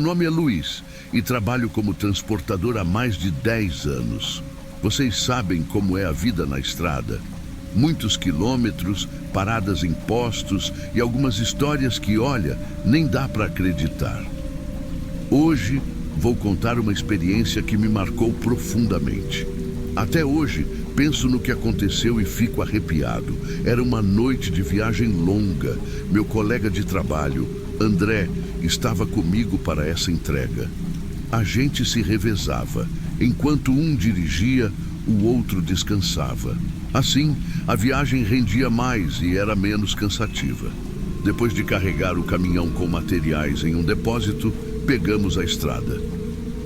nome é Luiz e trabalho como transportador há mais de 10 anos. Vocês sabem como é a vida na estrada. Muitos quilômetros, paradas em postos e algumas histórias que, olha, nem dá para acreditar. Hoje vou contar uma experiência que me marcou profundamente. Até hoje, penso no que aconteceu e fico arrepiado. Era uma noite de viagem longa. Meu colega de trabalho, André, estava comigo para essa entrega. A gente se revezava. Enquanto um dirigia, o outro descansava. Assim, a viagem rendia mais e era menos cansativa. Depois de carregar o caminhão com materiais em um depósito, pegamos a estrada.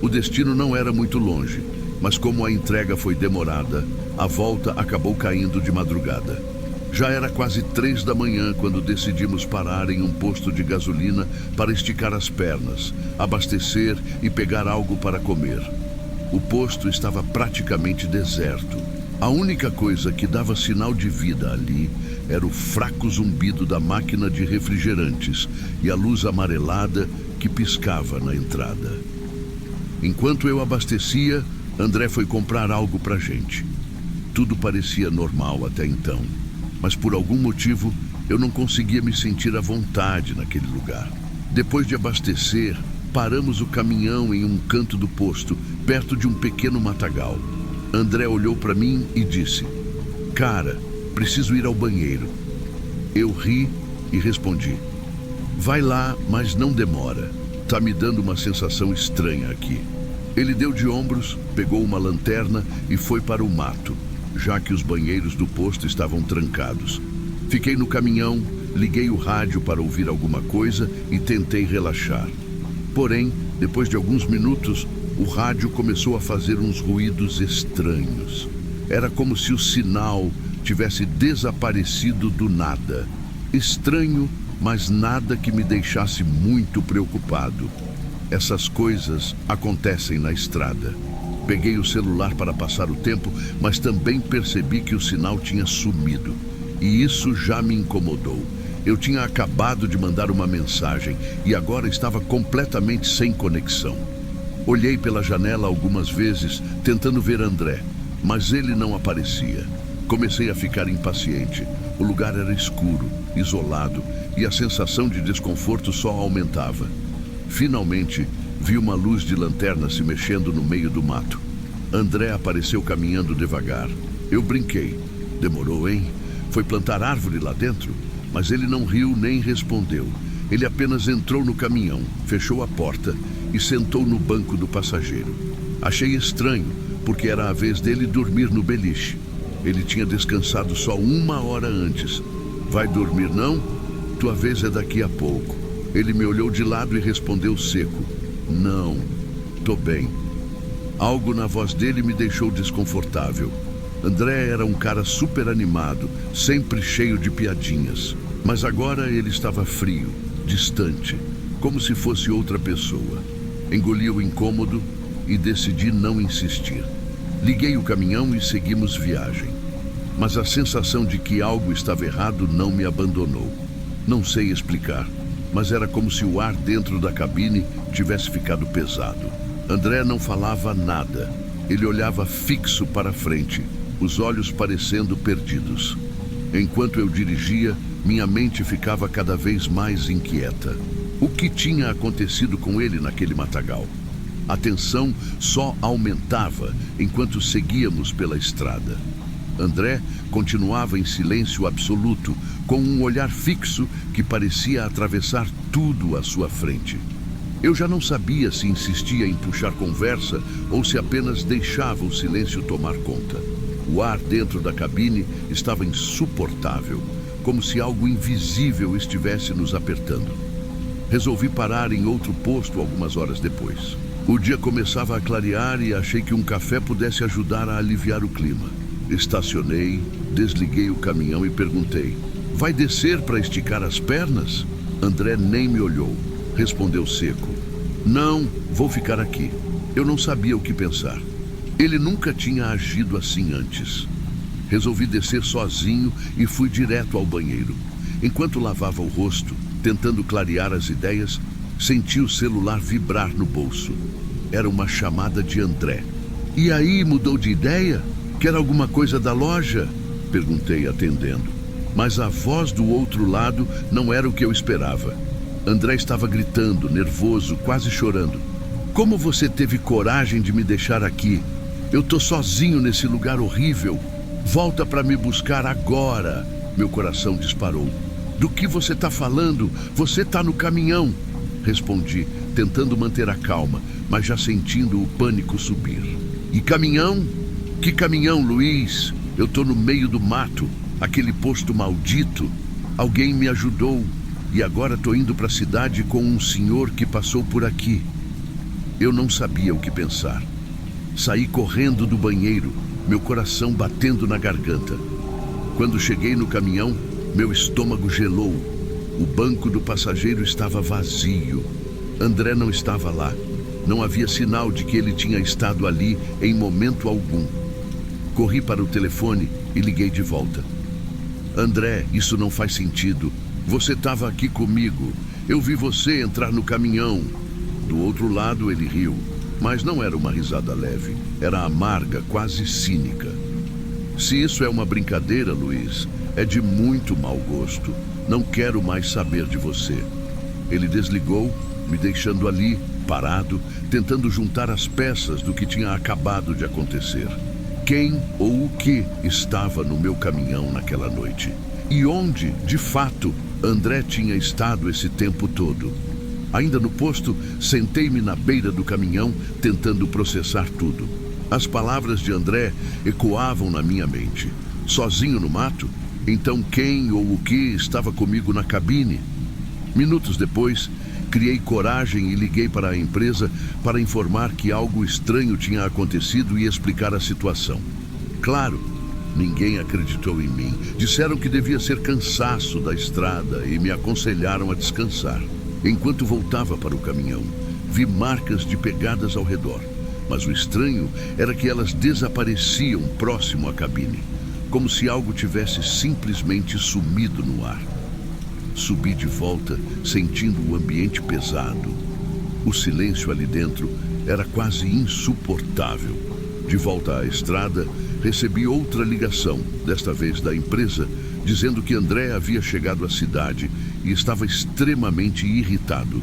O destino não era muito longe, mas como a entrega foi demorada, a volta acabou caindo de madrugada. Já era quase 3 da manhã quando decidimos parar em um posto de gasolina para esticar as pernas, abastecer e pegar algo para comer. O posto estava praticamente deserto. A única coisa que dava sinal de vida ali era o fraco zumbido da máquina de refrigerantes e a luz amarelada que piscava na entrada. Enquanto eu abastecia, André foi comprar algo pra gente. Tudo parecia normal até então, mas por algum motivo eu não conseguia me sentir à vontade naquele lugar. Depois de abastecer, paramos o caminhão em um canto do posto, perto de um pequeno matagal. André olhou para mim e disse: "Cara, preciso ir ao banheiro." Eu ri e respondi: "Vai lá, mas não demora. Tá me dando uma sensação estranha aqui." Ele deu de ombros, pegou uma lanterna e foi para o mato, já que os banheiros do posto estavam trancados. Fiquei no caminhão, liguei o rádio para ouvir alguma coisa e tentei relaxar. Porém, depois de alguns minutos, o rádio começou a fazer uns ruídos estranhos. Era como se o sinal tivesse desaparecido do nada. Estranho, mas nada que me deixasse muito preocupado. Essas coisas acontecem na estrada. Peguei o celular para passar o tempo, mas também percebi que o sinal tinha sumido. E isso já me incomodou. Eu tinha acabado de mandar uma mensagem e agora estava completamente sem conexão. Olhei pela janela algumas vezes, tentando ver André, mas ele não aparecia. Comecei a ficar impaciente. O lugar era escuro, isolado, e a sensação de desconforto só aumentava. Finalmente, vi uma luz de lanterna se mexendo no meio do mato. André apareceu caminhando devagar. Eu brinquei. Demorou, hein? Foi plantar árvore lá dentro? Mas ele não riu nem respondeu. Ele apenas entrou no caminhão, fechou a porta e sentou no banco do passageiro. Achei estranho, porque era a vez dele dormir no beliche. Ele tinha descansado só 1 hora antes. Vai dormir não? Tua vez é daqui a pouco. Ele me olhou de lado e respondeu seco: "Não, tô bem." Algo na voz dele me deixou desconfortável. André era um cara super animado, sempre cheio de piadinhas. Mas agora ele estava frio, distante, como se fosse outra pessoa. Engoli o incômodo e decidi não insistir. Liguei o caminhão e seguimos viagem. Mas a sensação de que algo estava errado não me abandonou. Não sei explicar, mas era como se o ar dentro da cabine tivesse ficado pesado. André não falava nada. Ele olhava fixo para frente, os olhos parecendo perdidos. Enquanto eu dirigia, minha mente ficava cada vez mais inquieta. O que tinha acontecido com ele naquele matagal? A tensão só aumentava enquanto seguíamos pela estrada. André continuava em silêncio absoluto, com um olhar fixo que parecia atravessar tudo à sua frente. Eu já não sabia se insistia em puxar conversa ou se apenas deixava o silêncio tomar conta. O ar dentro da cabine estava insuportável, como se algo invisível estivesse nos apertando. Resolvi parar em outro posto algumas horas depois. O dia começava a clarear e achei que um café pudesse ajudar a aliviar o clima. Estacionei, desliguei o caminhão e perguntei: "Vai descer para esticar as pernas?" André nem me olhou. Respondeu seco: "Não, vou ficar aqui." Eu não sabia o que pensar. Ele nunca tinha agido assim antes. Resolvi descer sozinho e fui direto ao banheiro. Enquanto lavava o rosto, tentando clarear as ideias, Senti o celular vibrar no bolso. Era uma chamada de André. E aí, mudou de ideia? Quer alguma coisa da loja? Perguntei, atendendo. Mas a voz do outro lado não era o que eu esperava. André estava gritando, nervoso, quase chorando. Como você teve coragem de me deixar aqui? Eu tô sozinho nesse lugar horrível. Volta para me buscar agora. Meu coração disparou. Do que você tá falando? Você tá no caminhão. Respondi, tentando manter a calma, mas já sentindo o pânico subir. E caminhão? Que caminhão, Luiz? Eu tô no meio do mato, aquele posto maldito. Alguém me ajudou e agora tô indo para a cidade com um senhor que passou por aqui. Eu não sabia o que pensar. Saí correndo do banheiro, meu coração batendo na garganta. Quando cheguei no caminhão, meu estômago gelou. O banco do passageiro estava vazio. André não estava lá. Não havia sinal de que ele tinha estado ali em momento algum. Corri para o telefone e liguei de volta. André, isso não faz sentido. Você estava aqui comigo. Eu vi você entrar no caminhão. Do outro lado ele riu, mas não era uma risada leve. Era amarga, quase cínica. Se isso é uma brincadeira, Luiz, é de muito mau gosto. Não quero mais saber de você. Ele desligou, me deixando ali, parado, tentando juntar as peças do que tinha acabado de acontecer. Quem ou o que estava no meu caminhão naquela noite? E onde, de fato, André tinha estado esse tempo todo? Ainda no posto, sentei-me na beira do caminhão, tentando processar tudo. As palavras de André ecoavam na minha mente. Sozinho no mato? Então quem ou o que estava comigo na cabine? Minutos depois, criei coragem e liguei para a empresa para informar que algo estranho tinha acontecido e explicar a situação. Claro, ninguém acreditou em mim. Disseram que devia ser cansaço da estrada e me aconselharam a descansar. Enquanto voltava para o caminhão, vi marcas de pegadas ao redor. Mas o estranho era que elas desapareciam próximo à cabine, como se algo tivesse simplesmente sumido no ar. Subi de volta, sentindo o ambiente pesado. O silêncio ali dentro era quase insuportável. De volta à estrada, recebi outra ligação, desta vez da empresa, dizendo que André havia chegado à cidade e estava extremamente irritado.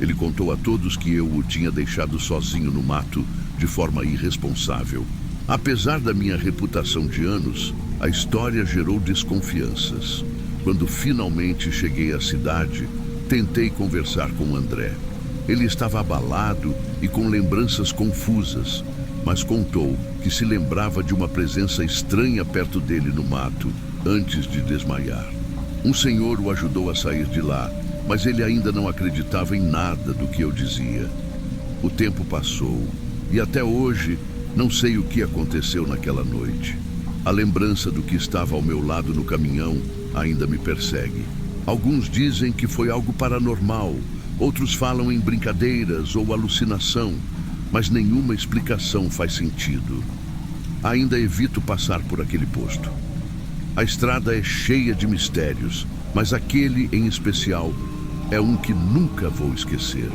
Ele contou a todos que eu o tinha deixado sozinho no mato, de forma irresponsável. Apesar da minha reputação de anos, a história gerou desconfianças. Quando finalmente cheguei à cidade, tentei conversar com André. Ele estava abalado e com lembranças confusas, mas contou que se lembrava de uma presença estranha perto dele no mato, antes de desmaiar. Um senhor o ajudou a sair de lá, mas ele ainda não acreditava em nada do que eu dizia. O tempo passou e até hoje não sei o que aconteceu naquela noite. A lembrança do que estava ao meu lado no caminhão ainda me persegue. Alguns dizem que foi algo paranormal, outros falam em brincadeiras ou alucinação, mas nenhuma explicação faz sentido. Ainda evito passar por aquele posto. A estrada é cheia de mistérios, mas aquele em especial é um que nunca vou esquecer.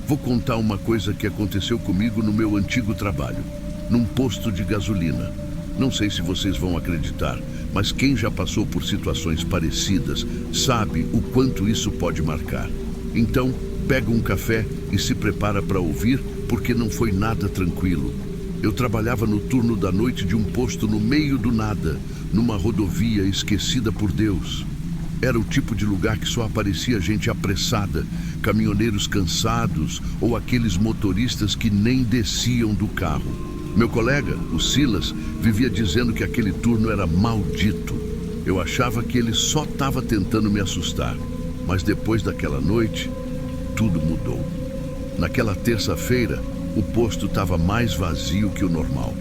Vou contar uma coisa que aconteceu comigo no meu antigo trabalho, num posto de gasolina. Não sei se vocês vão acreditar, mas quem já passou por situações parecidas sabe o quanto isso pode marcar. Então, pega um café e se prepara para ouvir, porque não foi nada tranquilo. Eu trabalhava no turno da noite de um posto no meio do nada, numa rodovia esquecida por Deus. Era o tipo de lugar que só aparecia gente apressada, caminhoneiros cansados ou aqueles motoristas que nem desciam do carro. Meu colega, o Silas, vivia dizendo que aquele turno era maldito. Eu achava que ele só estava tentando me assustar, mas depois daquela noite, tudo mudou. Naquela terça-feira, o posto estava mais vazio que o normal.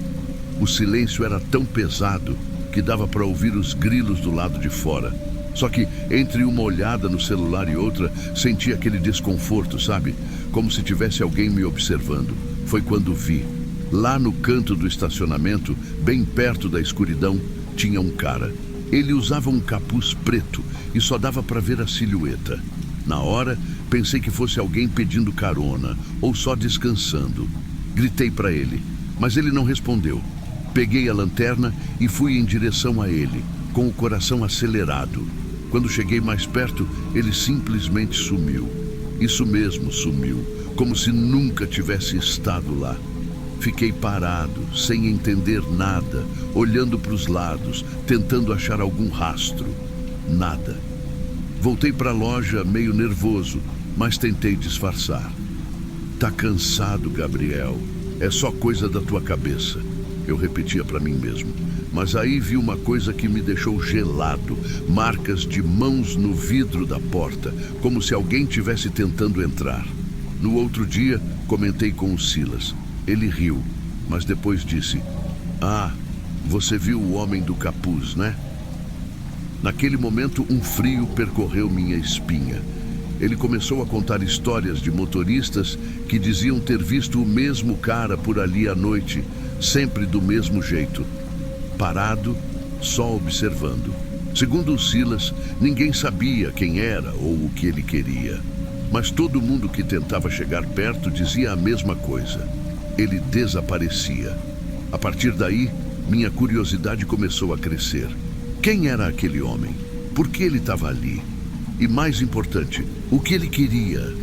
O silêncio era tão pesado que dava para ouvir os grilos do lado de fora. Só que, entre uma olhada no celular e outra, senti aquele desconforto, sabe? Como se tivesse alguém me observando. Foi quando vi. Lá no canto do estacionamento, bem perto da escuridão, tinha um cara. Ele usava um capuz preto e só dava para ver a silhueta. Na hora, pensei que fosse alguém pedindo carona ou só descansando. Gritei para ele, mas ele não respondeu. Peguei a lanterna e fui em direção a ele, com o coração acelerado. Quando cheguei mais perto, ele simplesmente sumiu. Isso mesmo, sumiu, como se nunca tivesse estado lá. Fiquei parado, sem entender nada, olhando para os lados, tentando achar algum rastro. Nada. Voltei para a loja meio nervoso, mas tentei disfarçar. Tá cansado, Gabriel. É só coisa da tua cabeça. Eu repetia para mim mesmo. Mas aí vi uma coisa que me deixou gelado. Marcas de mãos no vidro da porta, como se alguém tivesse tentando entrar. No outro dia, comentei com o Silas. Ele riu, mas depois disse: "Ah, você viu o homem do capuz, né?" Naquele momento, um frio percorreu minha espinha. Ele começou a contar histórias de motoristas que diziam ter visto o mesmo cara por ali à noite, sempre do mesmo jeito, parado, só observando. Segundo o Silas, ninguém sabia quem era ou o que ele queria. Mas todo mundo que tentava chegar perto dizia a mesma coisa. Ele desaparecia. A partir daí, minha curiosidade começou a crescer. Quem era aquele homem? Por que ele estava ali? E mais importante, o que ele queria?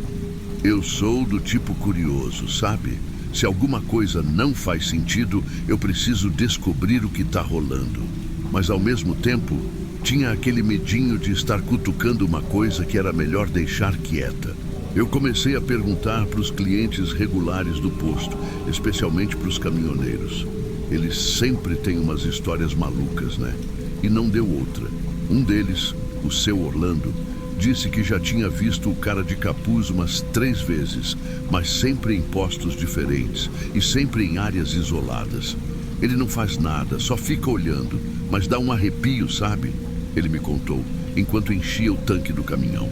Eu sou do tipo curioso, sabe? Se alguma coisa não faz sentido, eu preciso descobrir o que está rolando. Mas ao mesmo tempo, tinha aquele medinho de estar cutucando uma coisa que era melhor deixar quieta. Eu comecei a perguntar para os clientes regulares do posto, especialmente para os caminhoneiros. Eles sempre têm umas histórias malucas, né? E não deu outra. Um deles, o seu Orlando, disse que já tinha visto o cara de capuz umas 3 vezes, mas sempre em postos diferentes e sempre em áreas isoladas. Ele não faz nada, só fica olhando, mas dá um arrepio, sabe? Ele me contou, enquanto enchia o tanque do caminhão.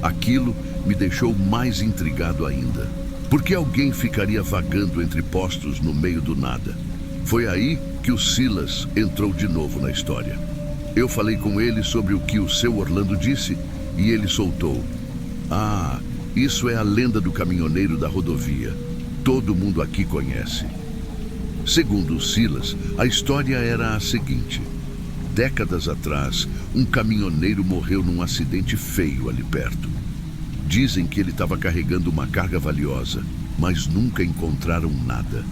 Aquilo me deixou mais intrigado ainda. Por que alguém ficaria vagando entre postos no meio do nada? Foi aí que o Silas entrou de novo na história. Eu falei com ele sobre o que o seu Orlando disse e ele soltou: "Ah, isso é a lenda do caminhoneiro da rodovia. Todo mundo aqui conhece." Segundo o Silas, a história era a seguinte: décadas atrás, um caminhoneiro morreu num acidente feio ali perto. Dizem que ele estava carregando uma carga valiosa, mas nunca encontraram nada.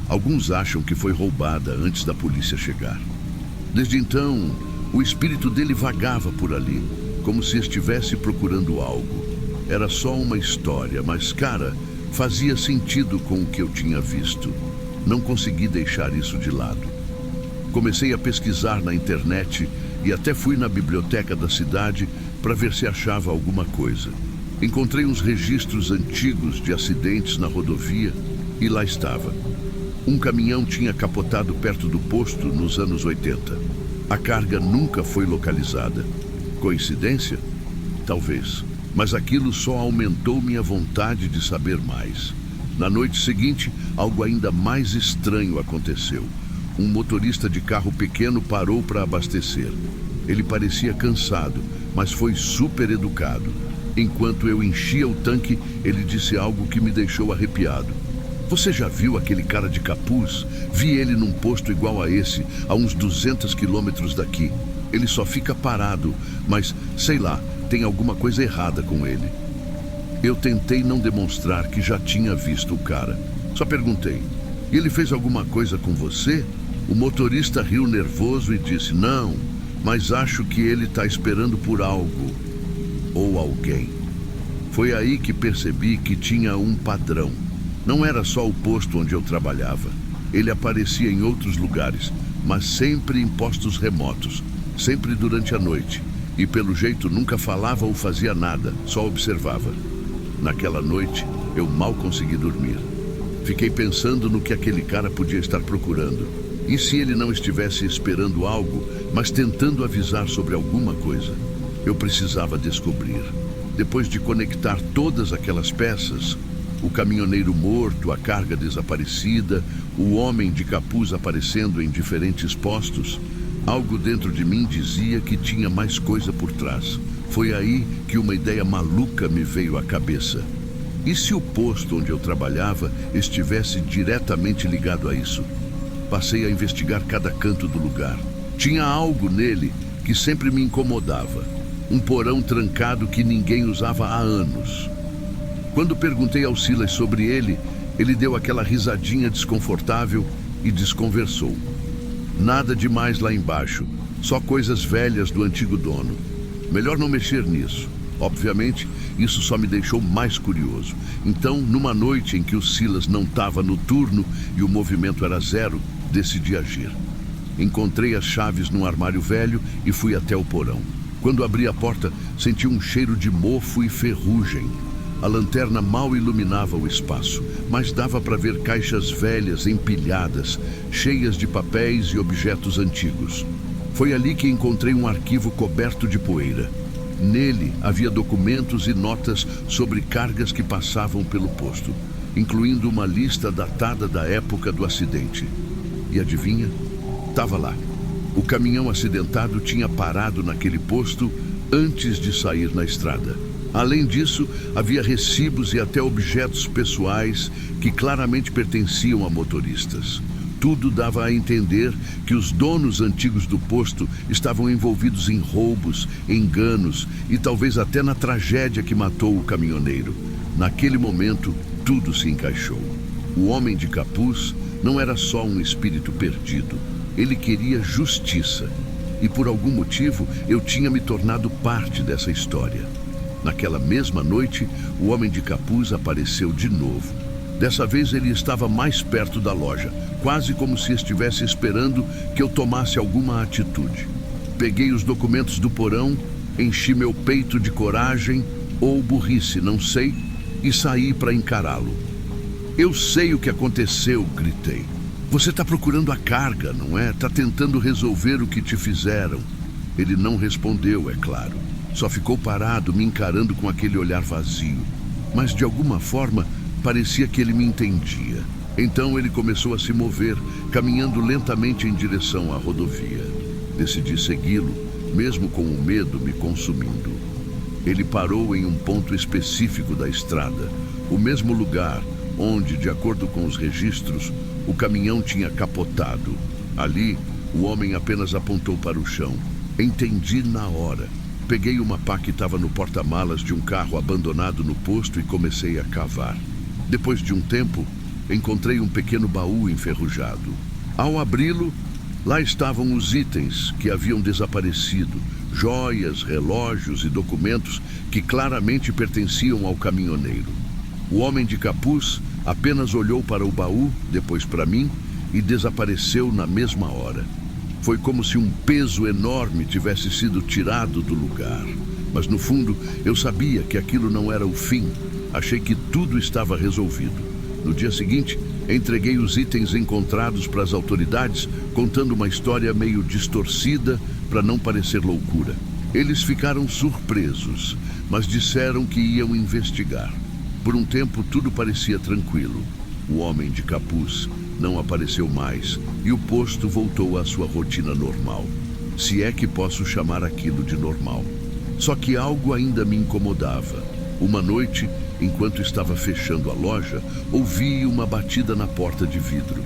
Alguns acham que foi roubada antes da polícia chegar. Desde então, o espírito dele vagava por ali, como se estivesse procurando algo. Era só uma história, mas, cara, fazia sentido com o que eu tinha visto. Não consegui deixar isso de lado. Comecei a pesquisar na internet e até fui na biblioteca da cidade para ver se achava alguma coisa. Encontrei uns registros antigos de acidentes na rodovia e lá estava. Um caminhão tinha capotado perto do posto nos anos 80. A carga nunca foi localizada. Coincidência? Talvez. Mas aquilo só aumentou minha vontade de saber mais. Na noite seguinte, algo ainda mais estranho aconteceu. Um motorista de carro pequeno parou para abastecer. Ele parecia cansado, mas foi super educado. Enquanto eu enchia o tanque, ele disse algo que me deixou arrepiado. "Você já viu aquele cara de capuz? Vi ele num posto igual a esse, a uns 200 quilômetros daqui. Ele só fica parado, mas, sei lá, tem alguma coisa errada com ele." Eu tentei não demonstrar que já tinha visto o cara. Só perguntei: "Ele fez alguma coisa com você?" O motorista riu nervoso e disse: "Não, mas acho que ele está esperando por algo ou alguém." Foi aí que percebi que tinha um padrão. Não era só o posto onde eu trabalhava. Ele aparecia em outros lugares, mas sempre em postos remotos, sempre durante a noite. E pelo jeito nunca falava ou fazia nada, só observava. Naquela noite, eu mal consegui dormir. Fiquei pensando no que aquele cara podia estar procurando. E se ele não estivesse esperando algo, mas tentando avisar sobre alguma coisa? Eu precisava descobrir. Depois de conectar todas aquelas peças, O caminhoneiro morto, a carga desaparecida, o homem de capuz aparecendo em diferentes postos. Algo dentro de mim dizia que tinha mais coisa por trás. Foi aí que uma ideia maluca me veio à cabeça. E se o posto onde eu trabalhava estivesse diretamente ligado a isso? Passei a investigar cada canto do lugar. Tinha algo nele que sempre me incomodava. Um porão trancado que ninguém usava há anos. Quando perguntei ao Silas sobre ele, ele deu aquela risadinha desconfortável e desconversou. Nada demais lá embaixo, só coisas velhas do antigo dono. Melhor não mexer nisso. Obviamente, isso só me deixou mais curioso. Então, numa noite em que o Silas não estava no turno e o movimento era zero, decidi agir. Encontrei as chaves num armário velho e fui até o porão. Quando abri a porta, senti um cheiro de mofo e ferrugem. A lanterna mal iluminava o espaço, mas dava para ver caixas velhas empilhadas, cheias de papéis e objetos antigos. Foi ali que encontrei um arquivo coberto de poeira. Nele havia documentos e notas sobre cargas que passavam pelo posto, incluindo uma lista datada da época do acidente. E adivinha? Estava lá. O caminhão acidentado tinha parado naquele posto antes de sair na estrada. Além disso, havia recibos e até objetos pessoais que claramente pertenciam a motoristas. Tudo dava a entender que os donos antigos do posto estavam envolvidos em roubos, enganos e talvez até na tragédia que matou o caminhoneiro. Naquele momento, tudo se encaixou. O homem de capuz não era só um espírito perdido. Ele queria justiça. E por algum motivo, eu tinha me tornado parte dessa história. Naquela mesma noite, o homem de capuz apareceu de novo. Dessa vez ele estava mais perto da loja, quase como se estivesse esperando que eu tomasse alguma atitude. Peguei os documentos do porão, enchi meu peito de coragem, ou burrice, não sei, e saí para encará-lo. "Eu sei o que aconteceu", gritei. "Você está procurando a carga, não é? Está tentando resolver o que te fizeram." Ele não respondeu, é claro. Só ficou parado, me encarando com aquele olhar vazio. Mas de alguma forma, parecia que ele me entendia. Então ele começou a se mover, caminhando lentamente em direção à rodovia. Decidi segui-lo, mesmo com o medo me consumindo. Ele parou em um ponto específico da estrada, o mesmo lugar onde, de acordo com os registros, o caminhão tinha capotado. Ali, o homem apenas apontou para o chão. Entendi na hora. Peguei uma pá que estava no porta-malas de um carro abandonado no posto e comecei a cavar. Depois de um tempo, encontrei um pequeno baú enferrujado. Ao abri-lo, lá estavam os itens que haviam desaparecido, joias, relógios e documentos que claramente pertenciam ao caminhoneiro. O homem de capuz apenas olhou para o baú, depois para mim, e desapareceu na mesma hora. Foi como se um peso enorme tivesse sido tirado do lugar. Mas no fundo, eu sabia que aquilo não era o fim. Achei que tudo estava resolvido. No dia seguinte, entreguei os itens encontrados para as autoridades, contando uma história meio distorcida para não parecer loucura. Eles ficaram surpresos, mas disseram que iam investigar. Por um tempo, tudo parecia tranquilo. O homem de capuz não apareceu mais e o posto voltou à sua rotina normal. Se é que posso chamar aquilo de normal. Só que algo ainda me incomodava. Uma noite, enquanto estava fechando a loja, ouvi uma batida na porta de vidro.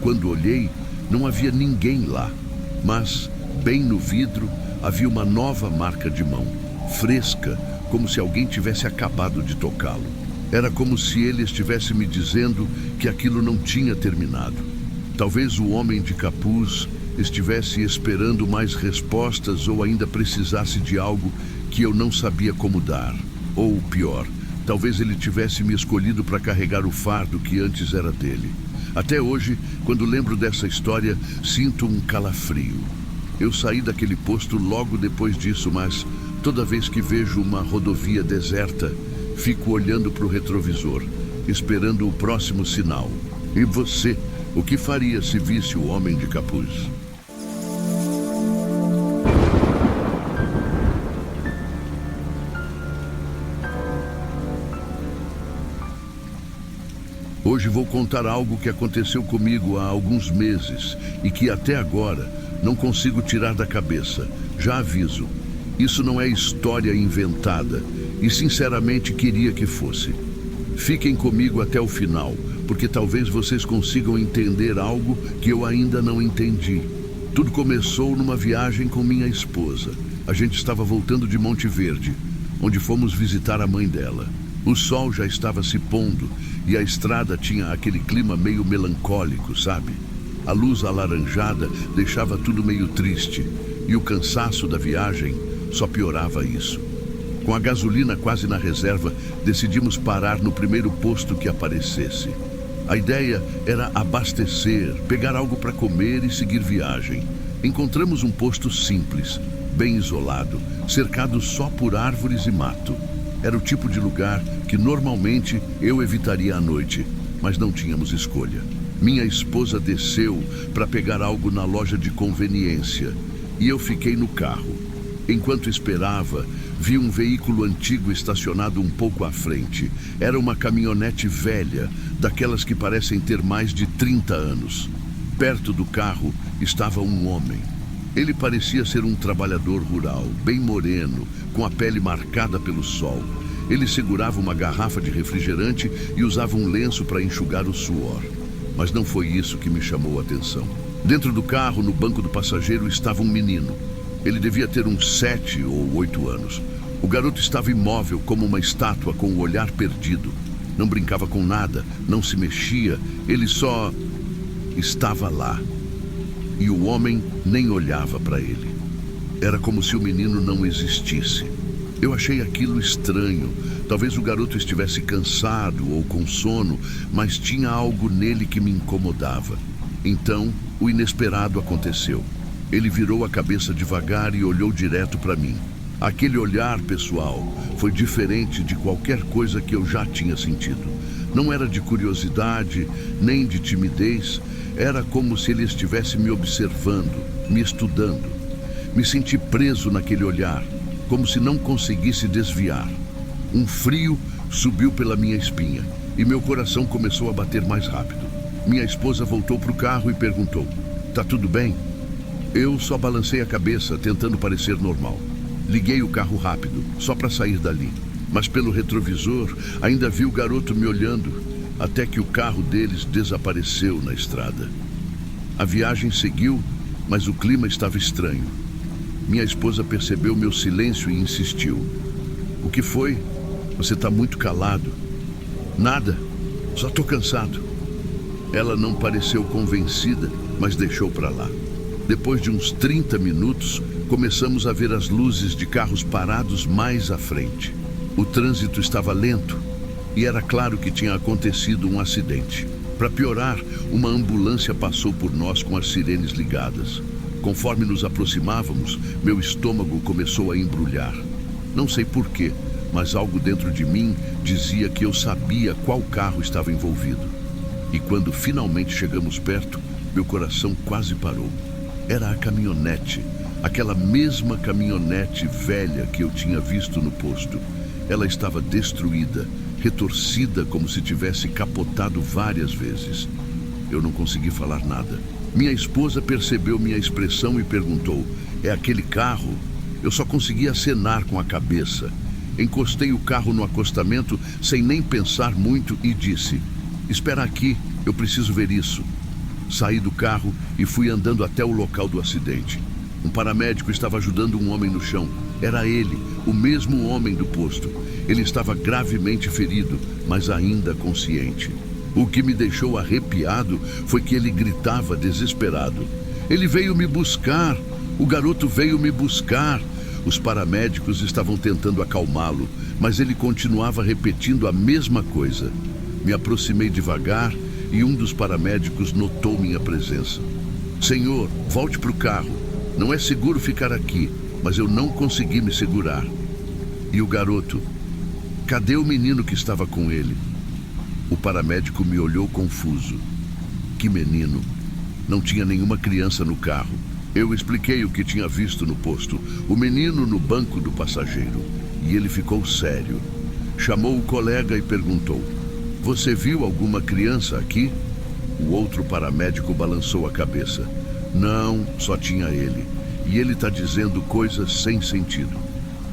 Quando olhei, não havia ninguém lá. Mas, bem no vidro, havia uma nova marca de mão, fresca, como se alguém tivesse acabado de tocá-lo. Era como se ele estivesse me dizendo que aquilo não tinha terminado. Talvez o homem de capuz estivesse esperando mais respostas ou ainda precisasse de algo que eu não sabia como dar. Ou pior, talvez ele tivesse me escolhido para carregar o fardo que antes era dele. Até hoje, quando lembro dessa história, sinto um calafrio. Eu saí daquele posto logo depois disso, mas toda vez que vejo uma rodovia deserta, fico olhando para o retrovisor, esperando o próximo sinal. E você, o que faria se visse o homem de capuz? Hoje vou contar algo que aconteceu comigo há alguns meses e que até agora não consigo tirar da cabeça. Já aviso, isso não é história inventada e sinceramente queria que fosse. Fiquem comigo até o final, porque talvez vocês consigam entender algo que eu ainda não entendi. Tudo começou numa viagem com minha esposa. A gente estava voltando de Monte Verde, onde fomos visitar a mãe dela. O sol já estava se pondo e a estrada tinha aquele clima meio melancólico, sabe? A luz alaranjada deixava tudo meio triste e o cansaço da viagem só piorava isso. Com a gasolina quase na reserva, decidimos parar no primeiro posto que aparecesse. A ideia era abastecer, pegar algo para comer e seguir viagem. Encontramos um posto simples, bem isolado, cercado só por árvores e mato. Era o tipo de lugar que normalmente eu evitaria à noite, mas não tínhamos escolha. Minha esposa desceu para pegar algo na loja de conveniência e eu fiquei no carro. Enquanto esperava, vi um veículo antigo estacionado um pouco à frente. Era uma caminhonete velha, daquelas que parecem ter mais de 30 anos. Perto do carro estava um homem. Ele parecia ser um trabalhador rural, bem moreno, com a pele marcada pelo sol. Ele segurava uma garrafa de refrigerante e usava um lenço para enxugar o suor. Mas não foi isso que me chamou a atenção. Dentro do carro, no banco do passageiro, estava um menino. Ele devia ter uns 7 ou 8 anos. O garoto estava imóvel como uma estátua com o olhar perdido. Não brincava com nada, não se mexia, ele só estava lá. E o homem nem olhava para ele. Era como se o menino não existisse. Eu achei aquilo estranho. Talvez o garoto estivesse cansado ou com sono, mas tinha algo nele que me incomodava. Então, o inesperado aconteceu. Ele virou a cabeça devagar e olhou direto para mim. Aquele olhar, pessoal, foi diferente de qualquer coisa que eu já tinha sentido. Não era de curiosidade, nem de timidez. Era como se ele estivesse me observando, me estudando. Me senti preso naquele olhar, como se não conseguisse desviar. Um frio subiu pela minha espinha e meu coração começou a bater mais rápido. Minha esposa voltou para o carro e perguntou: "Tá tudo bem?" Eu só balancei a cabeça, tentando parecer normal. Liguei o carro rápido, só para sair dali. Mas pelo retrovisor, ainda vi o garoto me olhando, até que o carro deles desapareceu na estrada. A viagem seguiu, mas o clima estava estranho. Minha esposa percebeu meu silêncio e insistiu: "O que foi? Você está muito calado." "Nada, só estou cansado." Ela não pareceu convencida, mas deixou para lá. Depois de uns 30 minutos, começamos a ver as luzes de carros parados mais à frente. O trânsito estava lento e era claro que tinha acontecido um acidente. Para piorar, uma ambulância passou por nós com as sirenes ligadas. Conforme nos aproximávamos, meu estômago começou a embrulhar. Não sei porquê, mas algo dentro de mim dizia que eu sabia qual carro estava envolvido. E quando finalmente chegamos perto, meu coração quase parou. Era a caminhonete, aquela mesma caminhonete velha que eu tinha visto no posto. Ela estava destruída, retorcida como se tivesse capotado várias vezes. Eu não consegui falar nada. Minha esposa percebeu minha expressão e perguntou: "É aquele carro?" Eu só conseguia acenar com a cabeça. Encostei o carro no acostamento sem nem pensar muito e disse: "Espera aqui, eu preciso ver isso." Saí do carro e fui andando até o local do acidente. Um paramédico estava ajudando um homem no chão. Era ele, o mesmo homem do posto. Ele estava gravemente ferido, mas ainda consciente. O que me deixou arrepiado foi que ele gritava desesperado: "Ele veio me buscar! O garoto veio me buscar!" Os paramédicos estavam tentando acalmá-lo, mas ele continuava repetindo a mesma coisa. Me aproximei devagar e um dos paramédicos notou minha presença. "Senhor, volte para o carro. Não é seguro ficar aqui." Mas eu não consegui me segurar. E o garoto? Cadê o menino que estava com ele? O paramédico me olhou confuso. Que menino? Não tinha nenhuma criança no carro. Eu expliquei o que tinha visto no posto. O menino no banco do passageiro. E ele ficou sério. Chamou o colega e perguntou: Você viu alguma criança aqui? O outro paramédico balançou a cabeça. Não, só tinha ele. E ele está dizendo coisas sem sentido.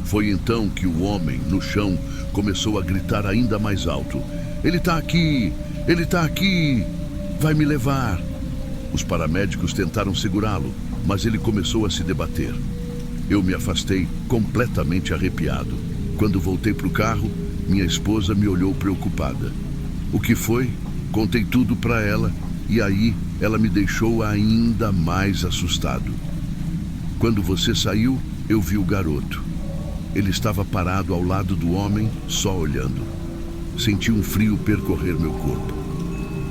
Foi então que o homem, no chão, começou a gritar ainda mais alto. Ele está aqui! Ele está aqui! Vai me levar! Os paramédicos tentaram segurá-lo, mas ele começou a se debater. Eu me afastei, completamente arrepiado. Quando voltei para o carro, minha esposa me olhou preocupada. O que foi? Contei tudo para ela e aí ela me deixou ainda mais assustado. Quando você saiu, eu vi o garoto. Ele estava parado ao lado do homem, só olhando. Senti um frio percorrer meu corpo.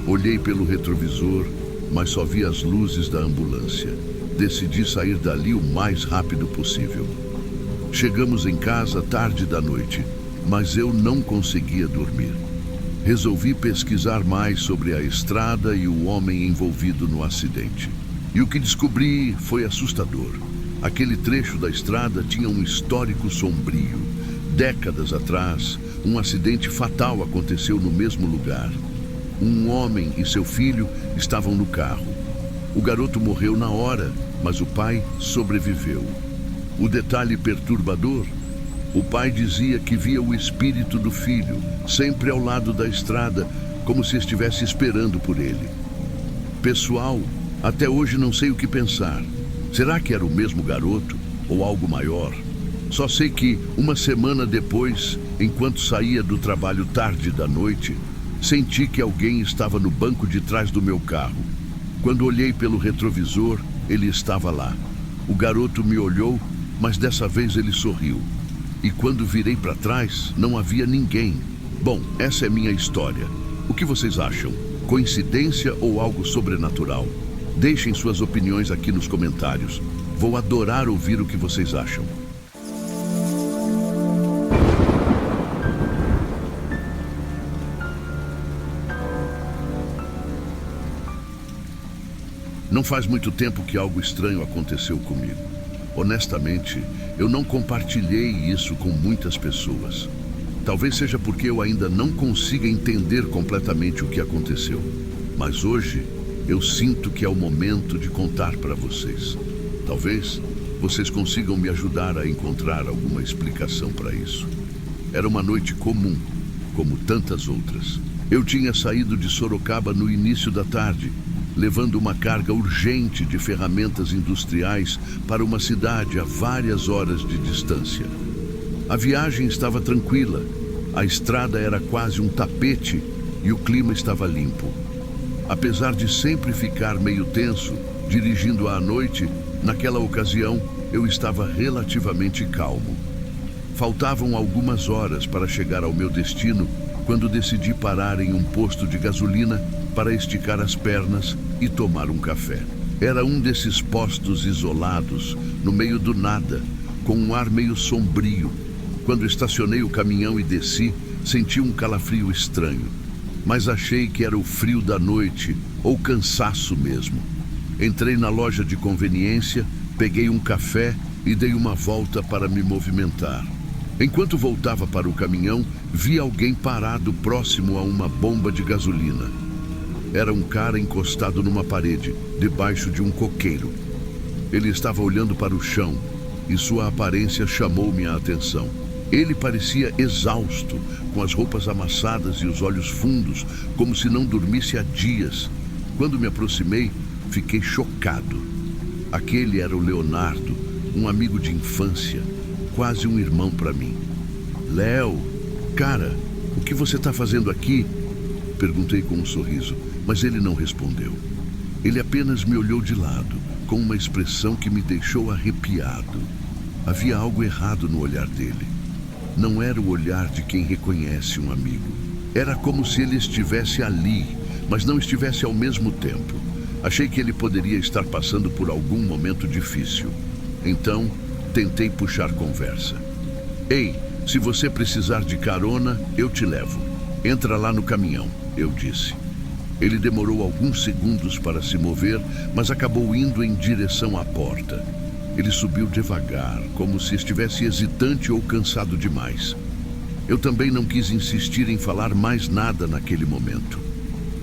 Olhei pelo retrovisor, mas só vi as luzes da ambulância. Decidi sair dali o mais rápido possível. Chegamos em casa tarde da noite, mas eu não conseguia dormir. Resolvi pesquisar mais sobre a estrada e o homem envolvido no acidente. E o que descobri foi assustador. Aquele trecho da estrada tinha um histórico sombrio. Décadas atrás, um acidente fatal aconteceu no mesmo lugar. Um homem e seu filho estavam no carro. O garoto morreu na hora, mas o pai sobreviveu. O detalhe perturbador: o pai dizia que via o espírito do filho, sempre ao lado da estrada, como se estivesse esperando por ele. Pessoal, até hoje não sei o que pensar. Será que era o mesmo garoto ou algo maior? Só sei que, uma semana depois, enquanto saía do trabalho tarde da noite, senti que alguém estava no banco de trás do meu carro. Quando olhei pelo retrovisor, ele estava lá. O garoto me olhou, mas dessa vez ele sorriu. E quando virei para trás, não havia ninguém. Bom, essa é minha história. O que vocês acham? Coincidência ou algo sobrenatural? Deixem suas opiniões aqui nos comentários. Vou adorar ouvir o que vocês acham. Não faz muito tempo que algo estranho aconteceu comigo. Honestamente, eu não compartilhei isso com muitas pessoas. Talvez seja porque eu ainda não consiga entender completamente o que aconteceu. Mas hoje, eu sinto que é o momento de contar para vocês. Talvez vocês consigam me ajudar a encontrar alguma explicação para isso. Era uma noite comum, como tantas outras. Eu tinha saído de Sorocaba no início da tarde, levando uma carga urgente de ferramentas industriais para uma cidade a várias horas de distância. A viagem estava tranquila, a estrada era quase um tapete e o clima estava limpo. Apesar de sempre ficar meio tenso, dirigindo à noite, naquela ocasião eu estava relativamente calmo. Faltavam algumas horas para chegar ao meu destino quando decidi parar em um posto de gasolina para esticar as pernas e tomar um café. Era um desses postos isolados, no meio do nada, com um ar meio sombrio. Quando estacionei o caminhão e desci, senti um calafrio estranho, mas achei que era o frio da noite ou cansaço mesmo. Entrei na loja de conveniência, peguei um café e dei uma volta para me movimentar. Enquanto voltava para o caminhão, vi alguém parado próximo a uma bomba de gasolina. Era um cara encostado numa parede, debaixo de um coqueiro. Ele estava olhando para o chão e sua aparência chamou minha atenção. Ele parecia exausto, com as roupas amassadas e os olhos fundos, como se não dormisse há dias. Quando me aproximei, fiquei chocado. Aquele era o Leonardo, um amigo de infância, quase um irmão para mim. Léo, cara, o que você está fazendo aqui? Perguntei com um sorriso, mas ele não respondeu. Ele apenas me olhou de lado, com uma expressão que me deixou arrepiado. Havia algo errado no olhar dele. Não era o olhar de quem reconhece um amigo. Era como se ele estivesse ali, mas não estivesse ao mesmo tempo. Achei que ele poderia estar passando por algum momento difícil. Então, tentei puxar conversa. Ei, se você precisar de carona, eu te levo. Entra lá no caminhão, eu disse. Ele demorou alguns segundos para se mover, mas acabou indo em direção à porta. Ele subiu devagar, como se estivesse hesitante ou cansado demais. Eu também não quis insistir em falar mais nada naquele momento.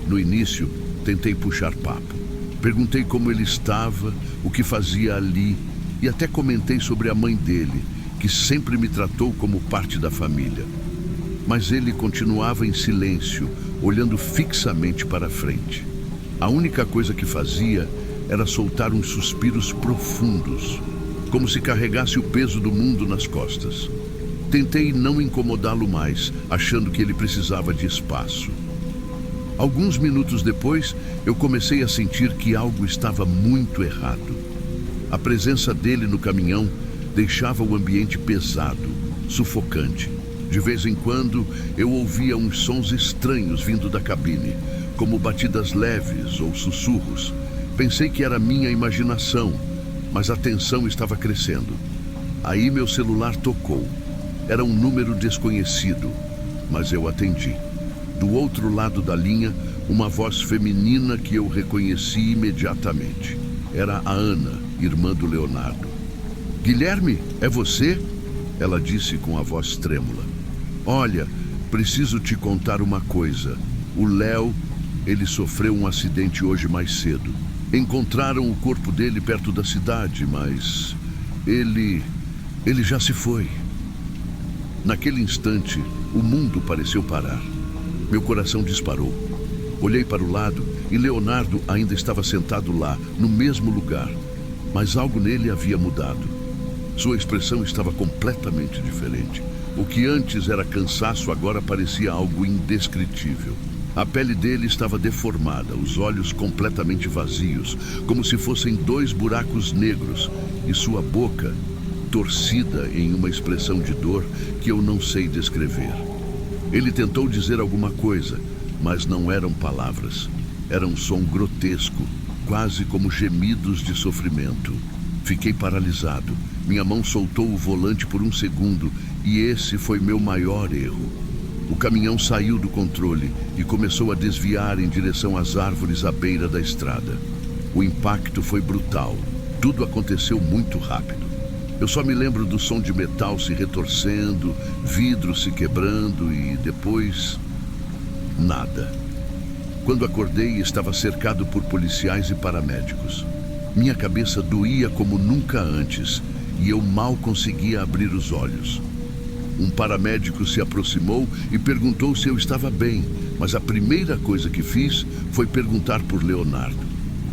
No início, tentei puxar papo. Perguntei como ele estava, o que fazia ali, e até comentei sobre a mãe dele, que sempre me tratou como parte da família. Mas ele continuava em silêncio, olhando fixamente para frente. A única coisa que fazia era soltar uns suspiros profundos, como se carregasse o peso do mundo nas costas. Tentei não incomodá-lo mais, achando que ele precisava de espaço. Alguns minutos depois, eu comecei a sentir que algo estava muito errado. A presença dele no caminhão deixava o ambiente pesado, sufocante. De vez em quando, eu ouvia uns sons estranhos vindo da cabine, como batidas leves ou sussurros. Pensei que era minha imaginação, mas a tensão estava crescendo. Aí meu celular tocou. Era um número desconhecido, mas eu atendi. Do outro lado da linha, uma voz feminina que eu reconheci imediatamente. Era a Ana, irmã do Leonardo. "Guilherme, é você?" Ela disse com a voz trêmula. "Olha, preciso te contar uma coisa. O Léo, ele sofreu um acidente hoje mais cedo. Encontraram o corpo dele perto da cidade, mas ele já se foi." Naquele instante, o mundo pareceu parar. Meu coração disparou. Olhei para o lado e Leonardo ainda estava sentado lá, no mesmo lugar. Mas algo nele havia mudado. Sua expressão estava completamente diferente. O que antes era cansaço agora parecia algo indescritível. A pele dele estava deformada, os olhos completamente vazios, como se fossem 2 buracos negros, e sua boca torcida em uma expressão de dor que eu não sei descrever. Ele tentou dizer alguma coisa, mas não eram palavras. Era um som grotesco, quase como gemidos de sofrimento. Fiquei paralisado. Minha mão soltou o volante por um segundo e esse foi meu maior erro. O caminhão saiu do controle e começou a desviar em direção às árvores à beira da estrada. O impacto foi brutal. Tudo aconteceu muito rápido. Eu só me lembro do som de metal se retorcendo, vidro se quebrando e depois... nada. Quando acordei, estava cercado por policiais e paramédicos. Minha cabeça doía como nunca antes e eu mal conseguia abrir os olhos. Um paramédico se aproximou e perguntou se eu estava bem, mas a primeira coisa que fiz foi perguntar por Leonardo.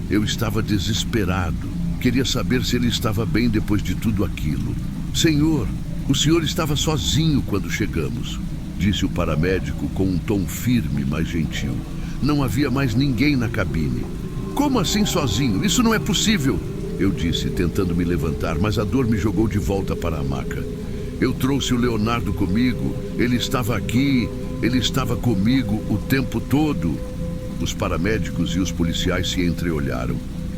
Eu estava desesperado. Queria saber se ele estava bem depois de tudo aquilo. "Senhor, o senhor estava sozinho quando chegamos", disse o paramédico com um tom firme, mas gentil. Não havia mais ninguém na cabine. "Como assim sozinho? Isso não é possível", eu disse, tentando me levantar, mas a dor me jogou de volta para a maca. "Eu trouxe o Leonardo comigo, ele estava aqui, ele estava comigo o tempo todo." Os paramédicos e os policiais se entreolharam.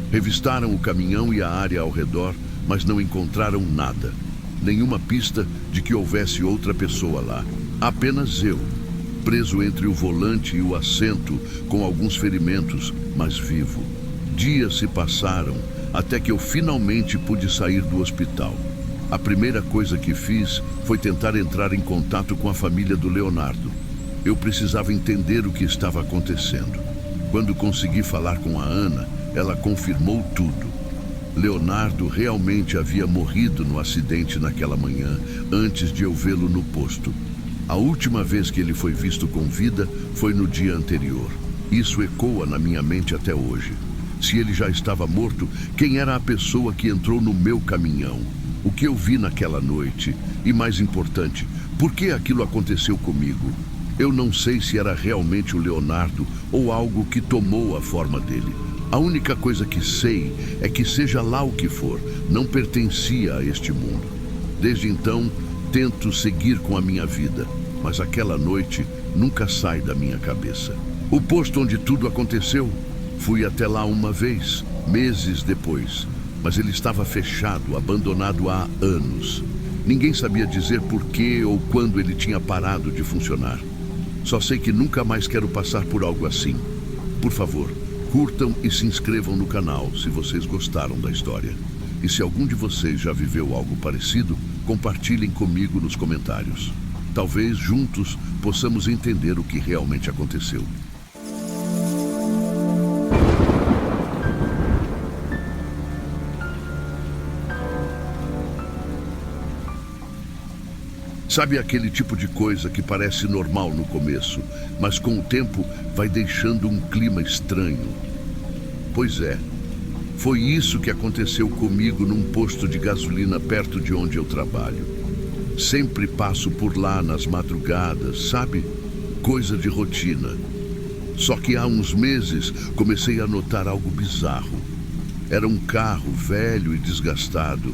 Revistaram o caminhão e a área ao redor, mas não encontraram nada. Nenhuma pista de que houvesse outra pessoa lá. Apenas eu, preso entre o volante e o assento, com alguns ferimentos, mas vivo. Dias se passaram até que eu finalmente pude sair do hospital. A primeira coisa que fiz foi tentar entrar em contato com a família do Leonardo. Eu precisava entender o que estava acontecendo. Quando consegui falar com a Ana, ela confirmou tudo. Leonardo realmente havia morrido no acidente naquela manhã, antes de eu vê-lo no posto. A última vez que ele foi visto com vida foi no dia anterior. Isso ecoa na minha mente até hoje. Se ele já estava morto, quem era a pessoa que entrou no meu caminhão? O que eu vi naquela noite? E mais importante, por que aquilo aconteceu comigo? Eu não sei se era realmente o Leonardo ou algo que tomou a forma dele. A única coisa que sei é que, seja lá o que for, não pertencia a este mundo. Desde então, tento seguir com a minha vida, mas aquela noite nunca sai da minha cabeça. O posto onde tudo aconteceu, fui até lá uma vez, meses depois, mas ele estava fechado, abandonado há anos. Ninguém sabia dizer por que ou quando ele tinha parado de funcionar. Só sei que nunca mais quero passar por algo assim. Por favor, curtam e se inscrevam no canal se vocês gostaram da história. E se algum de vocês já viveu algo parecido, compartilhem comigo nos comentários. Talvez juntos possamos entender o que realmente aconteceu. Sabe aquele tipo de coisa que parece normal no começo, mas com o tempo vai deixando um clima estranho? Pois é, foi isso que aconteceu comigo num posto de gasolina perto de onde eu trabalho. Sempre passo por lá nas madrugadas, sabe? Coisa de rotina. Só que há uns meses comecei a notar algo bizarro. Era um carro velho e desgastado,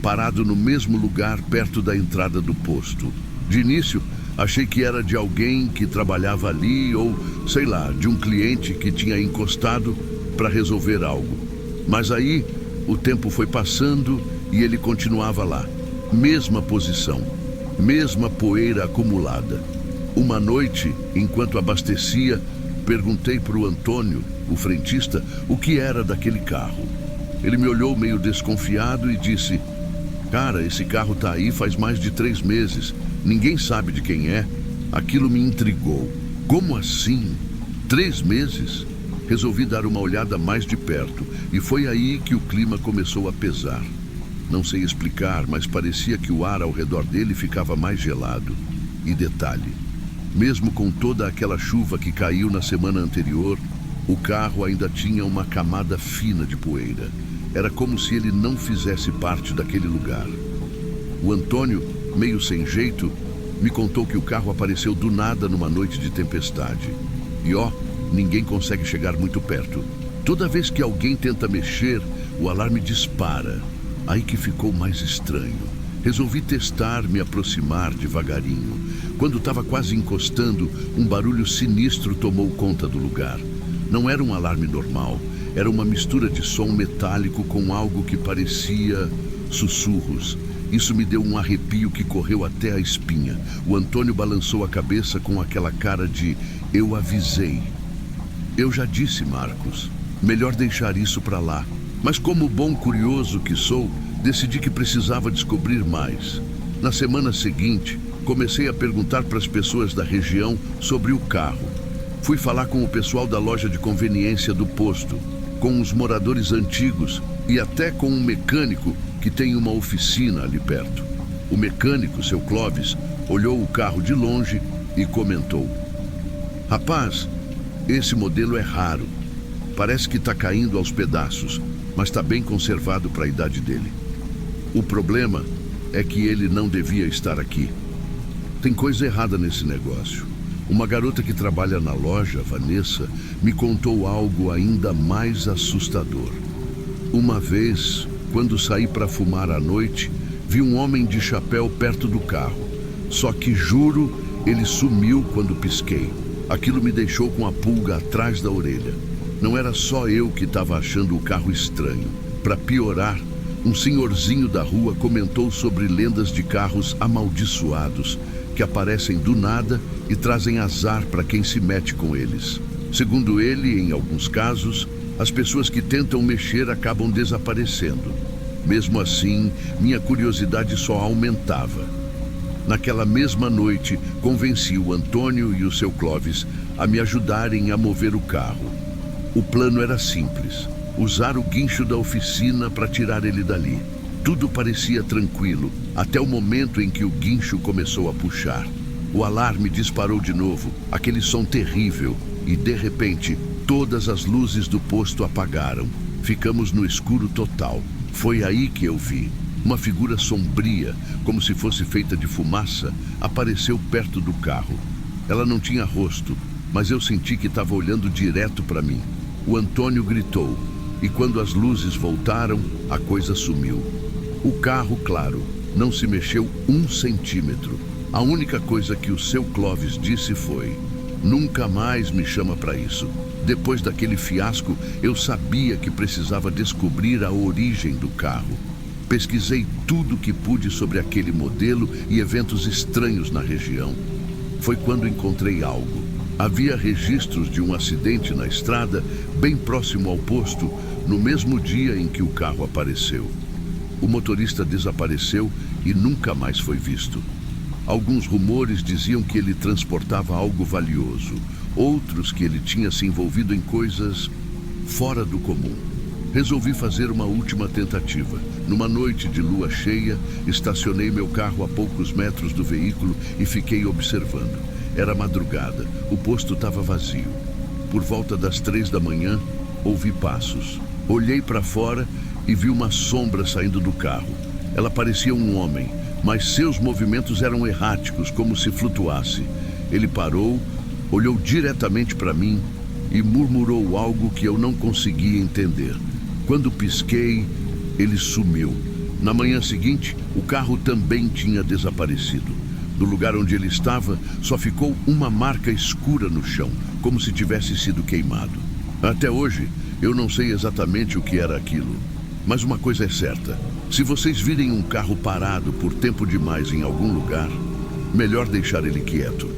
parado no mesmo lugar perto da entrada do posto. De início, achei que era de alguém que trabalhava ali ou, sei lá, de um cliente que tinha encostado para resolver algo. Mas aí, o tempo foi passando e ele continuava lá. Mesma posição, mesma poeira acumulada. Uma noite, enquanto abastecia, perguntei para o Antônio, o frentista, o que era daquele carro. Ele me olhou meio desconfiado e disse: "Cara, esse carro tá aí faz mais de 3 meses. Ninguém sabe de quem é." Aquilo me intrigou. Como assim? 3 meses? Resolvi dar uma olhada mais de perto e foi aí que o clima começou a pesar. Não sei explicar, mas parecia que o ar ao redor dele ficava mais gelado. E detalhe, mesmo com toda aquela chuva que caiu na semana anterior, o carro ainda tinha uma camada fina de poeira. Era como se ele não fizesse parte daquele lugar. O Antônio, meio sem jeito, me contou que o carro apareceu do nada numa noite de tempestade. E ninguém consegue chegar muito perto. Toda vez que alguém tenta mexer, o alarme dispara. Aí que ficou mais estranho. Resolvi testar, me aproximar devagarinho. Quando estava quase encostando, um barulho sinistro tomou conta do lugar. Não era um alarme normal. Era uma mistura de som metálico com algo que parecia sussurros. Isso me deu um arrepio que correu até a espinha. O Antônio balançou a cabeça com aquela cara de "eu avisei." "Eu já disse, Marcos. Melhor deixar isso para lá." Mas como bom curioso que sou, decidi que precisava descobrir mais. Na semana seguinte, comecei a perguntar para as pessoas da região sobre o carro. Fui falar com o pessoal da loja de conveniência do posto, com os moradores antigos e até com um mecânico que tem uma oficina ali perto. O mecânico, seu Clóvis, olhou o carro de longe e comentou: "Rapaz, esse modelo é raro. Parece que está caindo aos pedaços, mas está bem conservado para a idade dele. O problema é que ele não devia estar aqui. Tem coisa errada nesse negócio." Uma garota que trabalha na loja, Vanessa, me contou algo ainda mais assustador. Uma vez, quando saí para fumar à noite, vi um homem de chapéu perto do carro. Só que, juro, ele sumiu quando pisquei. Aquilo me deixou com a pulga atrás da orelha. Não era só eu que estava achando o carro estranho. Para piorar, um senhorzinho da rua comentou sobre lendas de carros amaldiçoados que aparecem do nada e trazem azar para quem se mete com eles. Segundo ele, em alguns casos, as pessoas que tentam mexer acabam desaparecendo. Mesmo assim, minha curiosidade só aumentava. Naquela mesma noite, convenci o Antônio e o seu Clóvis a me ajudarem a mover o carro. O plano era simples: usar o guincho da oficina para tirar ele dali. Tudo parecia tranquilo, até o momento em que o guincho começou a puxar. O alarme disparou de novo, aquele som terrível, e de repente, todas as luzes do posto apagaram. Ficamos no escuro total. Foi aí que eu vi. Uma figura sombria, como se fosse feita de fumaça, apareceu perto do carro. Ela não tinha rosto, mas eu senti que estava olhando direto para mim. O Antônio gritou, e quando as luzes voltaram, a coisa sumiu. O carro, claro, não se mexeu 1 centímetro. A única coisa que o seu Clóvis disse foi: "Nunca mais me chama para isso." Depois daquele fiasco, eu sabia que precisava descobrir a origem do carro. Pesquisei tudo que pude sobre aquele modelo e eventos estranhos na região. Foi quando encontrei algo. Havia registros de um acidente na estrada, bem próximo ao posto, no mesmo dia em que o carro apareceu. O motorista desapareceu e nunca mais foi visto. Alguns rumores diziam que ele transportava algo valioso, outros que ele tinha se envolvido em coisas fora do comum. Resolvi fazer uma última tentativa. Numa noite de lua cheia, estacionei meu carro a poucos metros do veículo e fiquei observando. Era madrugada, o posto estava vazio. Por volta das 3 da manhã, ouvi passos. Olhei para fora e vi uma sombra saindo do carro. Ela parecia um homem, mas seus movimentos eram erráticos, como se flutuasse. Ele parou, olhou diretamente para mim e murmurou algo que eu não conseguia entender. Quando pisquei, ele sumiu. Na manhã seguinte, o carro também tinha desaparecido. Do lugar onde ele estava, só ficou uma marca escura no chão, como se tivesse sido queimado. Até hoje, eu não sei exatamente o que era aquilo. Mas uma coisa é certa: se vocês virem um carro parado por tempo demais em algum lugar, melhor deixar ele quieto.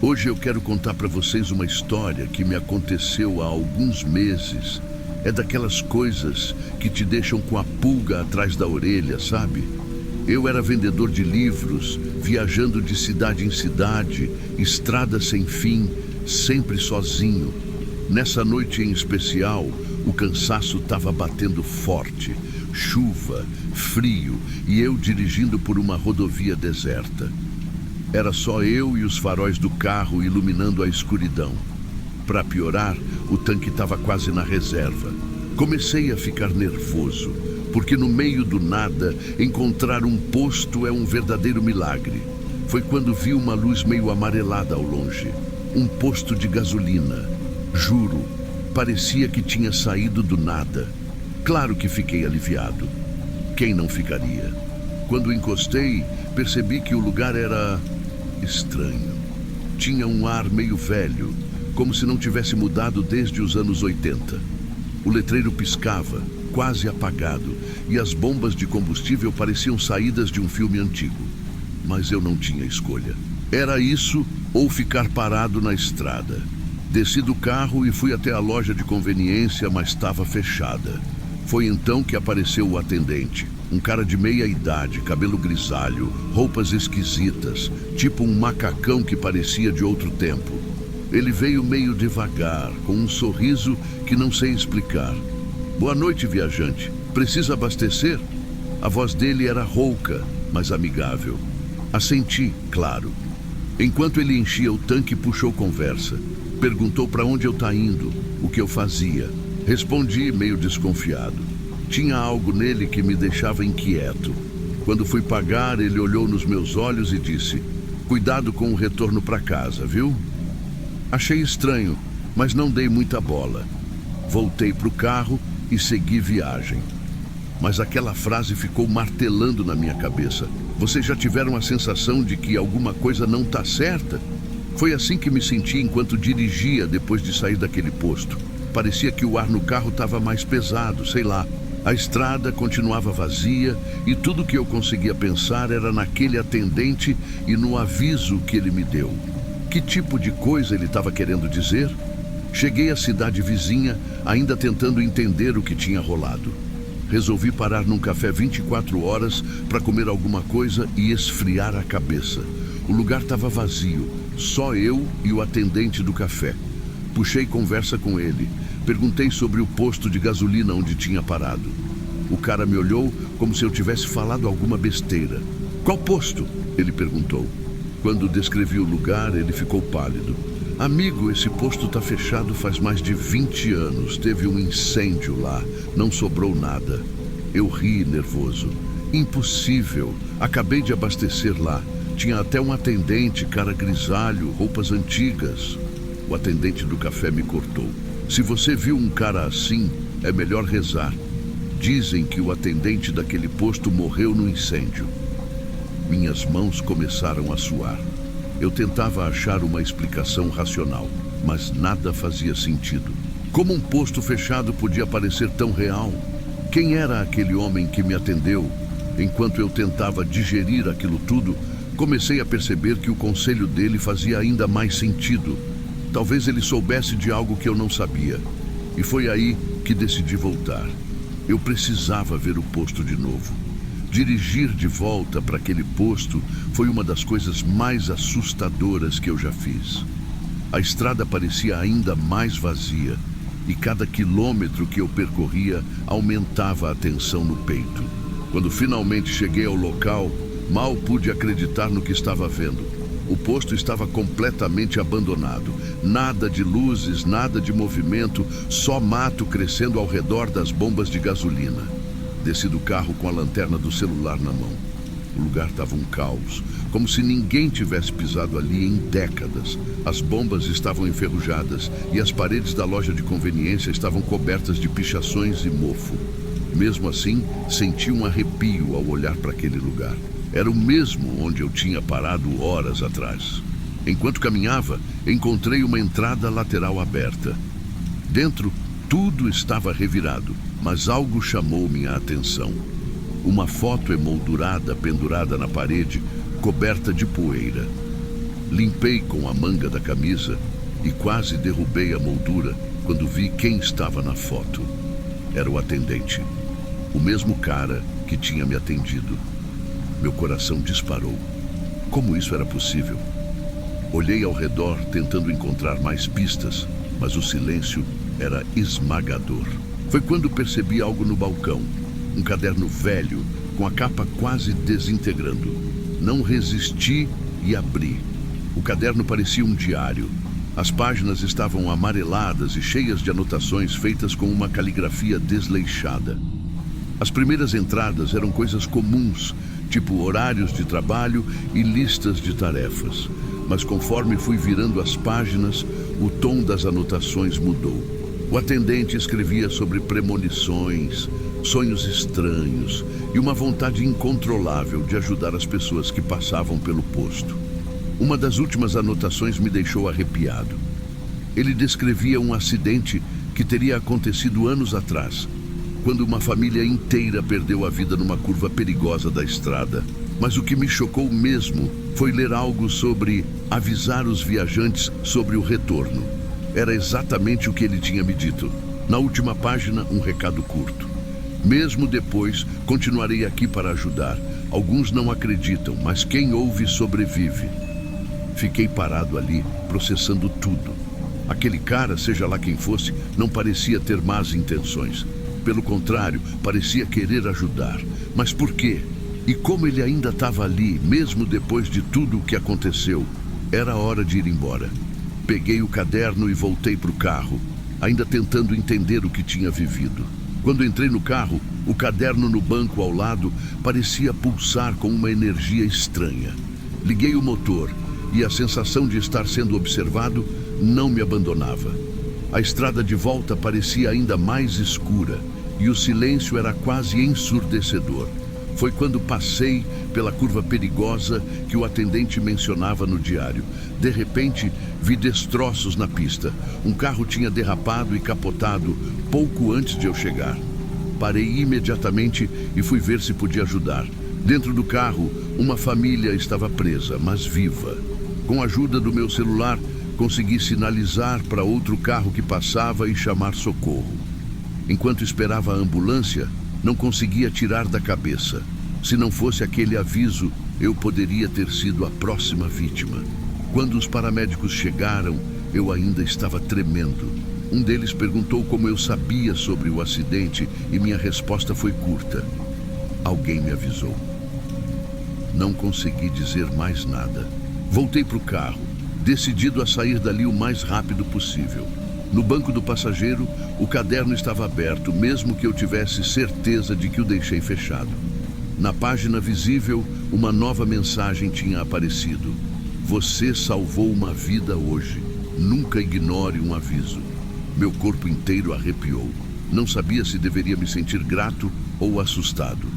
Hoje eu quero contar para vocês uma história que me aconteceu há alguns meses. É daquelas coisas que te deixam com a pulga atrás da orelha, sabe? Eu era vendedor de livros, viajando de cidade em cidade, estrada sem fim, sempre sozinho. Nessa noite em especial, o cansaço estava batendo forte. Chuva, frio e eu dirigindo por uma rodovia deserta. Era só eu e os faróis do carro iluminando a escuridão. Para piorar, o tanque estava quase na reserva. Comecei a ficar nervoso, porque no meio do nada, encontrar um posto é um verdadeiro milagre. Foi quando vi uma luz meio amarelada ao longe. Um posto de gasolina. Juro, parecia que tinha saído do nada. Claro que fiquei aliviado. Quem não ficaria? Quando encostei, percebi que o lugar era estranho. Tinha um ar meio velho, como se não tivesse mudado desde os anos 80. O letreiro piscava, quase apagado, e as bombas de combustível pareciam saídas de um filme antigo. Mas eu não tinha escolha. Era isso ou ficar parado na estrada. Desci do carro e fui até a loja de conveniência, mas estava fechada. Foi então que apareceu o atendente. Um cara de meia idade, cabelo grisalho, roupas esquisitas, tipo um macacão que parecia de outro tempo. Ele veio meio devagar, com um sorriso que não sei explicar. Boa noite, viajante. Precisa abastecer? A voz dele era rouca, mas amigável. Assenti, claro. Enquanto ele enchia o tanque, puxou conversa. Perguntou para onde eu estava indo, o que eu fazia. Respondi meio desconfiado. Tinha algo nele que me deixava inquieto. Quando fui pagar, ele olhou nos meus olhos e disse: "Cuidado com o retorno para casa, viu?" Achei estranho, mas não dei muita bola. Voltei para o carro e segui viagem. Mas aquela frase ficou martelando na minha cabeça. Vocês já tiveram a sensação de que alguma coisa não está certa? Foi assim que me senti enquanto dirigia depois de sair daquele posto. Parecia que o ar no carro estava mais pesado, sei lá. A estrada continuava vazia e tudo que eu conseguia pensar era naquele atendente e no aviso que ele me deu. Que tipo de coisa ele estava querendo dizer? Cheguei à cidade vizinha, ainda tentando entender o que tinha rolado. Resolvi parar num café 24 horas para comer alguma coisa e esfriar a cabeça. O lugar estava vazio, só eu e o atendente do café. Puxei conversa com ele. Perguntei sobre o posto de gasolina onde tinha parado. O cara me olhou como se eu tivesse falado alguma besteira. "Qual posto?" ele perguntou. Quando descrevi o lugar, ele ficou pálido. "Amigo, esse posto está fechado faz mais de 20 anos. Teve um incêndio lá. Não sobrou nada." Eu ri nervoso. "Impossível. Acabei de abastecer lá. Tinha até um atendente, cara grisalho, roupas antigas." O atendente do café me cortou. "Se você viu um cara assim, é melhor rezar. Dizem que o atendente daquele posto morreu no incêndio." Minhas mãos começaram a suar. Eu tentava achar uma explicação racional, mas nada fazia sentido. Como um posto fechado podia parecer tão real? Quem era aquele homem que me atendeu? Enquanto eu tentava digerir aquilo tudo, comecei a perceber que o conselho dele fazia ainda mais sentido. Talvez ele soubesse de algo que eu não sabia. E foi aí que decidi voltar. Eu precisava ver o posto de novo. Dirigir de volta para aquele posto foi uma das coisas mais assustadoras que eu já fiz. A estrada parecia ainda mais vazia e cada quilômetro que eu percorria aumentava a tensão no peito. Quando finalmente cheguei ao local, mal pude acreditar no que estava vendo. O posto estava completamente abandonado. Nada de luzes, nada de movimento, só mato crescendo ao redor das bombas de gasolina. Desci do carro com a lanterna do celular na mão. O lugar estava um caos, como se ninguém tivesse pisado ali em décadas. As bombas estavam enferrujadas e as paredes da loja de conveniência estavam cobertas de pichações e mofo. Mesmo assim, senti um arrepio ao olhar para aquele lugar. Era o mesmo onde eu tinha parado horas atrás. Enquanto caminhava, encontrei uma entrada lateral aberta. Dentro, tudo estava revirado, mas algo chamou minha atenção. Uma foto emoldurada pendurada na parede, coberta de poeira. Limpei com a manga da camisa e quase derrubei a moldura quando vi quem estava na foto. Era o atendente, o mesmo cara que tinha me atendido. Meu coração disparou. Como isso era possível? Olhei ao redor tentando encontrar mais pistas, mas o silêncio era esmagador. Foi quando percebi algo no balcão. Um caderno velho, com a capa quase desintegrando. Não resisti e abri. O caderno parecia um diário. As páginas estavam amareladas e cheias de anotações feitas com uma caligrafia desleixada. As primeiras entradas eram coisas comuns, tipo horários de trabalho e listas de tarefas. Mas conforme fui virando as páginas, o tom das anotações mudou. O atendente escrevia sobre premonições, sonhos estranhos e uma vontade incontrolável de ajudar as pessoas que passavam pelo posto. Uma das últimas anotações me deixou arrepiado. Ele descrevia um acidente que teria acontecido anos atrás, quando uma família inteira perdeu a vida numa curva perigosa da estrada. Mas o que me chocou mesmo foi ler algo sobre avisar os viajantes sobre o retorno. Era exatamente o que ele tinha me dito. Na última página, um recado curto. Mesmo depois, continuarei aqui para ajudar. Alguns não acreditam, mas quem ouve sobrevive. Fiquei parado ali, processando tudo. Aquele cara, seja lá quem fosse, não parecia ter más intenções. Pelo contrário, parecia querer ajudar. Mas por quê? E como ele ainda estava ali, mesmo depois de tudo o que aconteceu? Era hora de ir embora. Peguei o caderno e voltei para o carro, ainda tentando entender o que tinha vivido. Quando entrei no carro, o caderno no banco ao lado parecia pulsar com uma energia estranha. Liguei o motor e a sensação de estar sendo observado não me abandonava. A estrada de volta parecia ainda mais escura e o silêncio era quase ensurdecedor. Foi quando passei pela curva perigosa que o atendente mencionava no diário. De repente, vi destroços na pista. Um carro tinha derrapado e capotado pouco antes de eu chegar. Parei imediatamente e fui ver se podia ajudar. Dentro do carro, uma família estava presa, mas viva. Com a ajuda do meu celular, consegui sinalizar para outro carro que passava e chamar socorro. Enquanto esperava a ambulância, não conseguia tirar da cabeça. Se não fosse aquele aviso, eu poderia ter sido a próxima vítima. Quando os paramédicos chegaram, eu ainda estava tremendo. Um deles perguntou como eu sabia sobre o acidente e minha resposta foi curta. Alguém me avisou. Não consegui dizer mais nada. Voltei para o carro, decidido a sair dali o mais rápido possível. No banco do passageiro, o caderno estava aberto, mesmo que eu tivesse certeza de que o deixei fechado. Na página visível, uma nova mensagem tinha aparecido. Você salvou uma vida hoje. Nunca ignore um aviso. Meu corpo inteiro arrepiou. Não sabia se deveria me sentir grato ou assustado.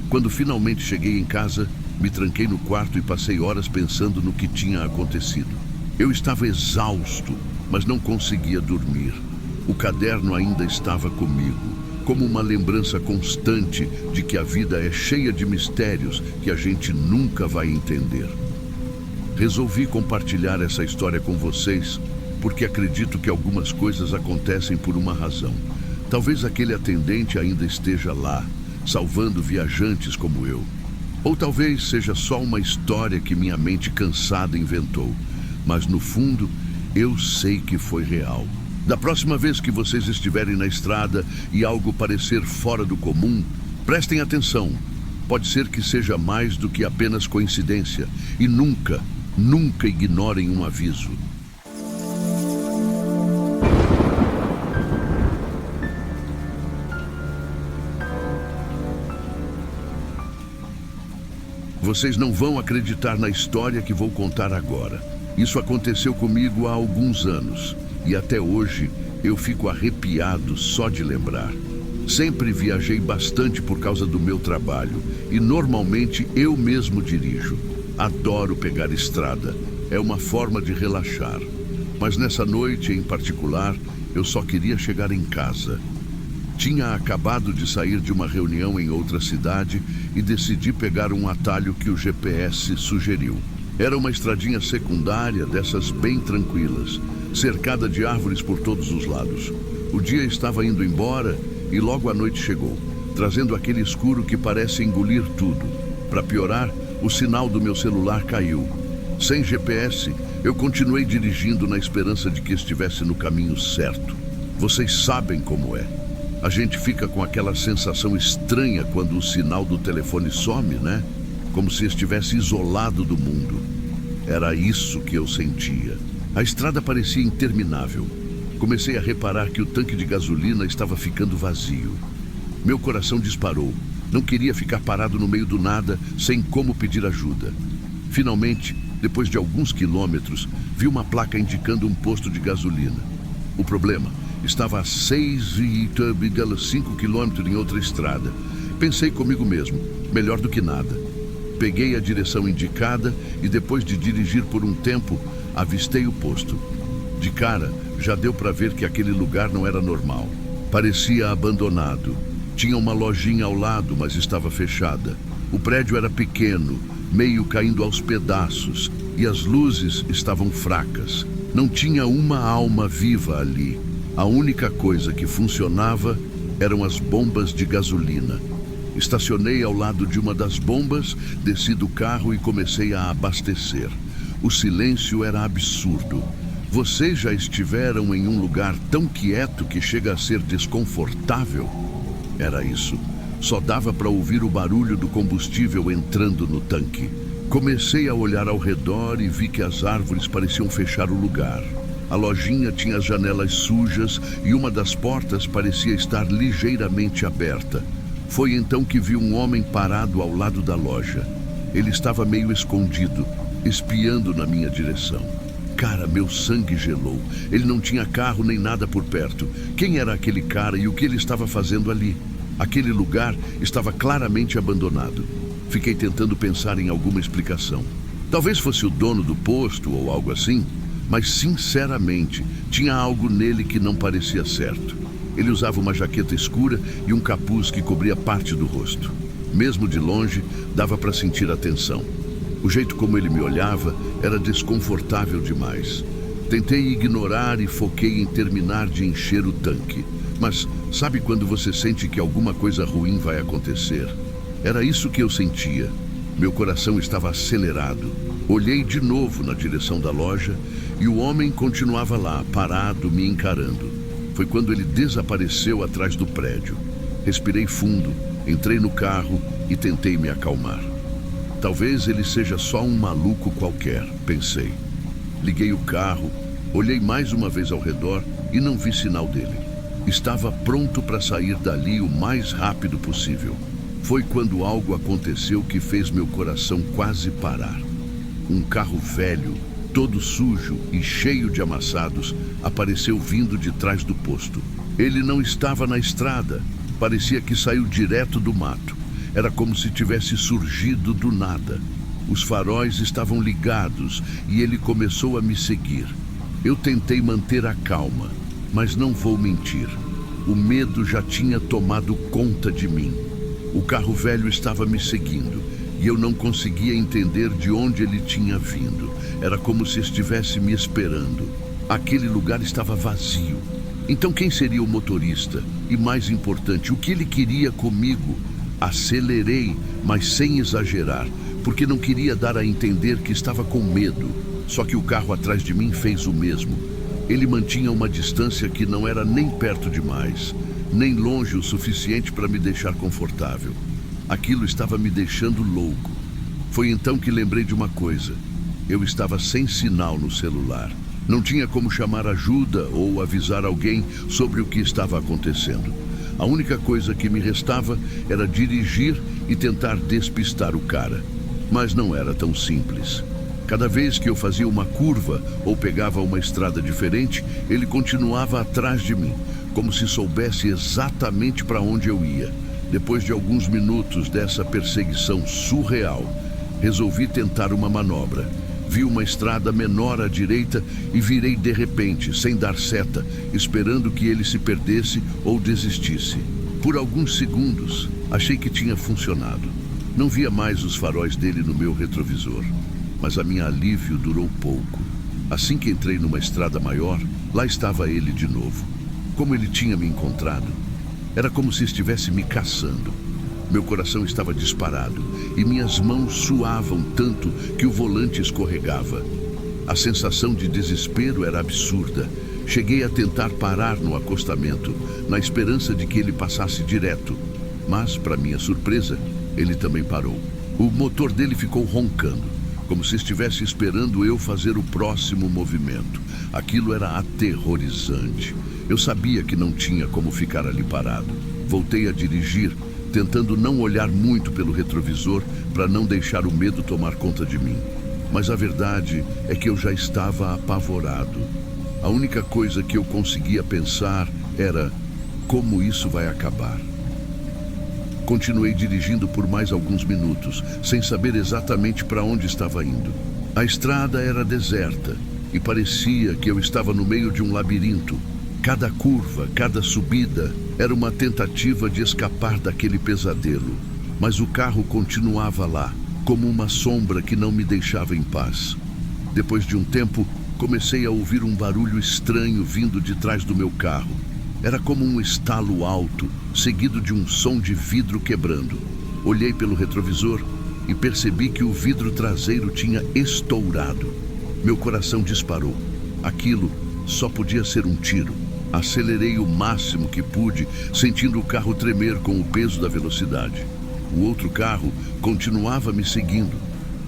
Quando finalmente cheguei em casa, me tranquei no quarto e passei horas pensando no que tinha acontecido. Eu estava exausto, mas não conseguia dormir. O caderno ainda estava comigo, como uma lembrança constante de que a vida é cheia de mistérios que a gente nunca vai entender. Resolvi compartilhar essa história com vocês, porque acredito que algumas coisas acontecem por uma razão. Talvez aquele atendente ainda esteja lá, salvando viajantes como eu. Ou talvez seja só uma história que minha mente cansada inventou. Mas no fundo, eu sei que foi real. Da próxima vez que vocês estiverem na estrada e algo parecer fora do comum, prestem atenção. Pode ser que seja mais do que apenas coincidência. E nunca, nunca ignorem um aviso. Vocês não vão acreditar na história que vou contar agora. Isso aconteceu comigo há alguns anos. E até hoje eu fico arrepiado só de lembrar. Sempre viajei bastante por causa do meu trabalho e normalmente eu mesmo dirijo. Adoro pegar estrada, é uma forma de relaxar. Mas nessa noite em particular, eu só queria chegar em casa. Tinha acabado de sair de uma reunião em outra cidade e decidi pegar um atalho que o GPS sugeriu. Era uma estradinha secundária, dessas bem tranquilas, cercada de árvores por todos os lados. O dia estava indo embora e logo a noite chegou, trazendo aquele escuro que parece engolir tudo. Para piorar, o sinal do meu celular caiu. Sem GPS, eu continuei dirigindo na esperança de que estivesse no caminho certo. Vocês sabem como é. A gente fica com aquela sensação estranha quando o sinal do telefone some, né? Como se estivesse isolado do mundo. Era isso que eu sentia. A estrada parecia interminável. Comecei a reparar que o tanque de gasolina estava ficando vazio. Meu coração disparou. Não queria ficar parado no meio do nada, sem como pedir ajuda. Finalmente, depois de alguns quilômetros, vi uma placa indicando um posto de gasolina. O problema estava a 6,5 quilômetros em outra estrada. Pensei comigo mesmo, melhor do que nada. Peguei a direção indicada e depois de dirigir por um tempo, avistei o posto. De cara, já deu para ver que aquele lugar não era normal. Parecia abandonado. Tinha uma lojinha ao lado, mas estava fechada. O prédio era pequeno, meio caindo aos pedaços, e as luzes estavam fracas. Não tinha uma alma viva ali. A única coisa que funcionava eram as bombas de gasolina. Estacionei ao lado de uma das bombas, desci do carro e comecei a abastecer. O silêncio era absurdo. Vocês já estiveram em um lugar tão quieto que chega a ser desconfortável? Era isso. Só dava para ouvir o barulho do combustível entrando no tanque. Comecei a olhar ao redor e vi que as árvores pareciam fechar o lugar. A lojinha tinha as janelas sujas e uma das portas parecia estar ligeiramente aberta. Foi então que vi um homem parado ao lado da loja. Ele estava meio escondido, espiando na minha direção. Cara, meu sangue gelou. Ele não tinha carro nem nada por perto. Quem era aquele cara e o que ele estava fazendo ali? Aquele lugar estava claramente abandonado. Fiquei tentando pensar em alguma explicação. Talvez fosse o dono do posto ou algo assim, mas sinceramente, tinha algo nele que não parecia certo. Ele usava uma jaqueta escura e um capuz que cobria parte do rosto. Mesmo de longe, dava para sentir a tensão. O jeito como ele me olhava era desconfortável demais. Tentei ignorar e foquei em terminar de encher o tanque. Mas sabe quando você sente que alguma coisa ruim vai acontecer? Era isso que eu sentia. Meu coração estava acelerado. Olhei de novo na direção da loja e o homem continuava lá, parado, me encarando. Foi quando ele desapareceu atrás do prédio. Respirei fundo, entrei no carro e tentei me acalmar. Talvez ele seja só um maluco qualquer, pensei. Liguei o carro, olhei mais uma vez ao redor e não vi sinal dele. Estava pronto para sair dali o mais rápido possível. Foi quando algo aconteceu que fez meu coração quase parar. Um carro velho, todo sujo e cheio de amassados, apareceu vindo de trás do posto. Ele não estava na estrada, parecia que saiu direto do mato. Era como se tivesse surgido do nada. Os faróis estavam ligados e ele começou a me seguir. Eu tentei manter a calma, mas não vou mentir. O medo já tinha tomado conta de mim. O carro velho estava me seguindo e eu não conseguia entender de onde ele tinha vindo. Era como se estivesse me esperando. Aquele lugar estava vazio. Então quem seria o motorista? E mais importante, o que ele queria comigo? Acelerei, mas sem exagerar, porque não queria dar a entender que estava com medo. Só que o carro atrás de mim fez o mesmo. Ele mantinha uma distância que não era nem perto demais, nem longe o suficiente para me deixar confortável. Aquilo estava me deixando louco. Foi então que lembrei de uma coisa. Eu estava sem sinal no celular. Não tinha como chamar ajuda ou avisar alguém sobre o que estava acontecendo. A única coisa que me restava era dirigir e tentar despistar o cara. Mas não era tão simples. Cada vez que eu fazia uma curva ou pegava uma estrada diferente, ele continuava atrás de mim, como se soubesse exatamente para onde eu ia. Depois de alguns minutos dessa perseguição surreal, resolvi tentar uma manobra. Vi uma estrada menor à direita e virei de repente, sem dar seta, esperando que ele se perdesse ou desistisse. Por alguns segundos, achei que tinha funcionado. Não via mais os faróis dele no meu retrovisor, mas a minha alívio durou pouco. Assim que entrei numa estrada maior, lá estava ele de novo. Como ele tinha me encontrado, era como se estivesse me caçando. Meu coração estava disparado e minhas mãos suavam tanto que o volante escorregava. A sensação de desespero era absurda. Cheguei a tentar parar no acostamento, na esperança de que ele passasse direto. Mas, para minha surpresa, ele também parou. O motor dele ficou roncando, como se estivesse esperando eu fazer o próximo movimento. Aquilo era aterrorizante. Eu sabia que não tinha como ficar ali parado. Voltei a dirigir, tentando não olhar muito pelo retrovisor para não deixar o medo tomar conta de mim. Mas a verdade é que eu já estava apavorado. A única coisa que eu conseguia pensar era: como isso vai acabar? Continuei dirigindo por mais alguns minutos, sem saber exatamente para onde estava indo. A estrada era deserta e parecia que eu estava no meio de um labirinto. Cada curva, cada subida, era uma tentativa de escapar daquele pesadelo. Mas o carro continuava lá, como uma sombra que não me deixava em paz. Depois de um tempo, comecei a ouvir um barulho estranho vindo de trás do meu carro. Era como um estalo alto, seguido de um som de vidro quebrando. Olhei pelo retrovisor e percebi que o vidro traseiro tinha estourado. Meu coração disparou. Aquilo só podia ser um tiro. Acelerei o máximo que pude, sentindo o carro tremer com o peso da velocidade. O outro carro continuava me seguindo,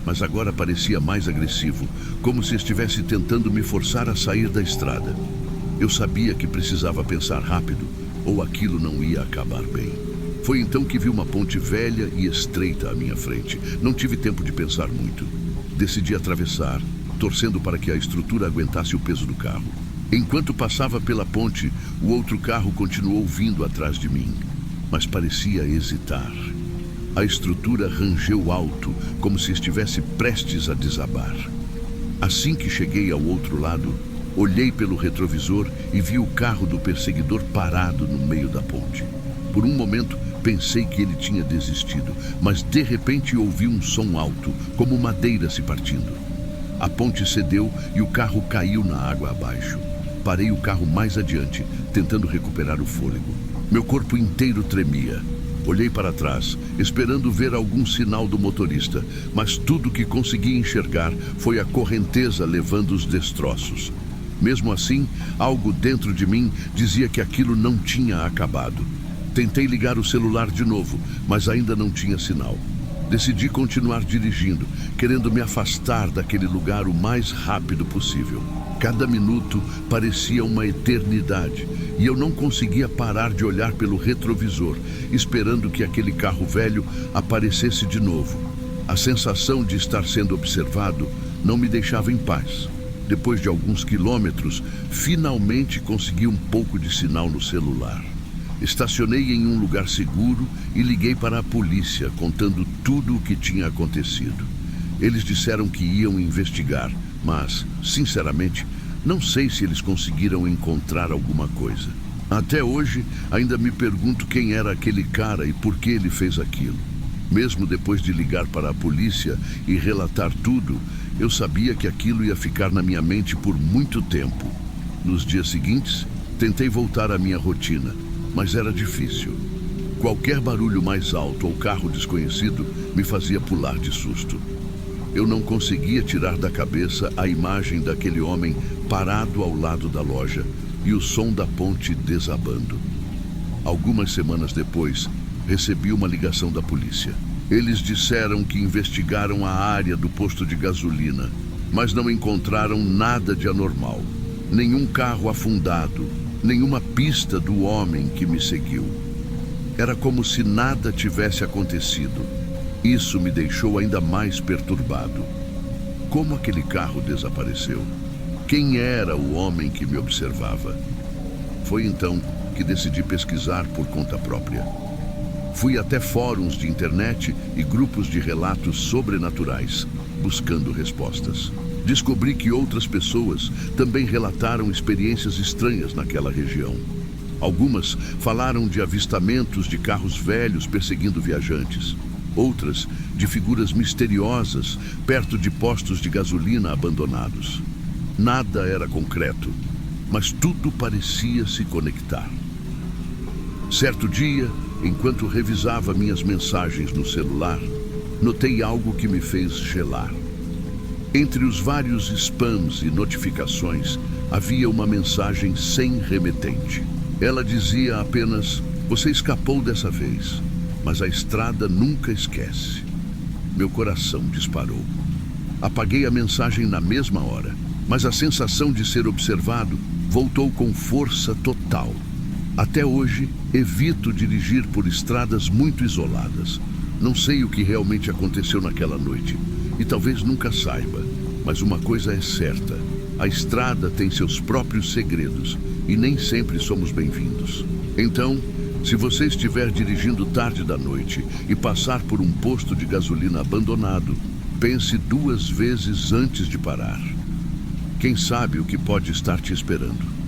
mas agora parecia mais agressivo, como se estivesse tentando me forçar a sair da estrada. Eu sabia que precisava pensar rápido, ou aquilo não ia acabar bem. Foi então que vi uma ponte velha e estreita à minha frente. Não tive tempo de pensar muito. Decidi atravessar, torcendo para que a estrutura aguentasse o peso do carro. Enquanto passava pela ponte, o outro carro continuou vindo atrás de mim, mas parecia hesitar. A estrutura rangeu alto, como se estivesse prestes a desabar. Assim que cheguei ao outro lado, olhei pelo retrovisor e vi o carro do perseguidor parado no meio da ponte. Por um momento, pensei que ele tinha desistido, mas de repente ouvi um som alto, como madeira se partindo. A ponte cedeu e o carro caiu na água abaixo. Parei o carro mais adiante, tentando recuperar o fôlego. Meu corpo inteiro tremia. Olhei para trás, esperando ver algum sinal do motorista, mas tudo que consegui enxergar foi a correnteza levando os destroços. Mesmo assim, algo dentro de mim dizia que aquilo não tinha acabado. Tentei ligar o celular de novo, mas ainda não tinha sinal. Decidi continuar dirigindo, querendo me afastar daquele lugar o mais rápido possível. Cada minuto parecia uma eternidade e eu não conseguia parar de olhar pelo retrovisor, esperando que aquele carro velho aparecesse de novo. A sensação de estar sendo observado não me deixava em paz. Depois de alguns quilômetros, finalmente consegui um pouco de sinal no celular. Estacionei em um lugar seguro e liguei para a polícia, contando tudo o que tinha acontecido. Eles disseram que iam investigar, mas, sinceramente, não sei se eles conseguiram encontrar alguma coisa. Até hoje, ainda me pergunto quem era aquele cara e por que ele fez aquilo. Mesmo depois de ligar para a polícia e relatar tudo, eu sabia que aquilo ia ficar na minha mente por muito tempo. Nos dias seguintes, tentei voltar à minha rotina, mas era difícil. Qualquer barulho mais alto ou carro desconhecido me fazia pular de susto. Eu não conseguia tirar da cabeça a imagem daquele homem parado ao lado da loja e o som da ponte desabando. Algumas semanas depois, recebi uma ligação da polícia. Eles disseram que investigaram a área do posto de gasolina, mas não encontraram nada de anormal. Nenhum carro afundado, nenhuma pista do homem que me seguiu. Era como se nada tivesse acontecido. Isso me deixou ainda mais perturbado. Como aquele carro desapareceu? Quem era o homem que me observava? Foi então que decidi pesquisar por conta própria. Fui até fóruns de internet e grupos de relatos sobrenaturais, buscando respostas. Descobri que outras pessoas também relataram experiências estranhas naquela região. Algumas falaram de avistamentos de carros velhos perseguindo viajantes. Outras de figuras misteriosas perto de postos de gasolina abandonados. Nada era concreto, mas tudo parecia se conectar. Certo dia, enquanto revisava minhas mensagens no celular, notei algo que me fez gelar. Entre os vários spams e notificações, havia uma mensagem sem remetente. Ela dizia apenas: "Você escapou dessa vez, mas a estrada nunca esquece." Meu coração disparou. Apaguei a mensagem na mesma hora, mas a sensação de ser observado voltou com força total. Até hoje, evito dirigir por estradas muito isoladas. Não sei o que realmente aconteceu naquela noite, e talvez nunca saiba, mas uma coisa é certa: a estrada tem seus próprios segredos, e nem sempre somos bem-vindos. Então, se você estiver dirigindo tarde da noite e passar por um posto de gasolina abandonado, pense 2 vezes antes de parar. Quem sabe o que pode estar te esperando?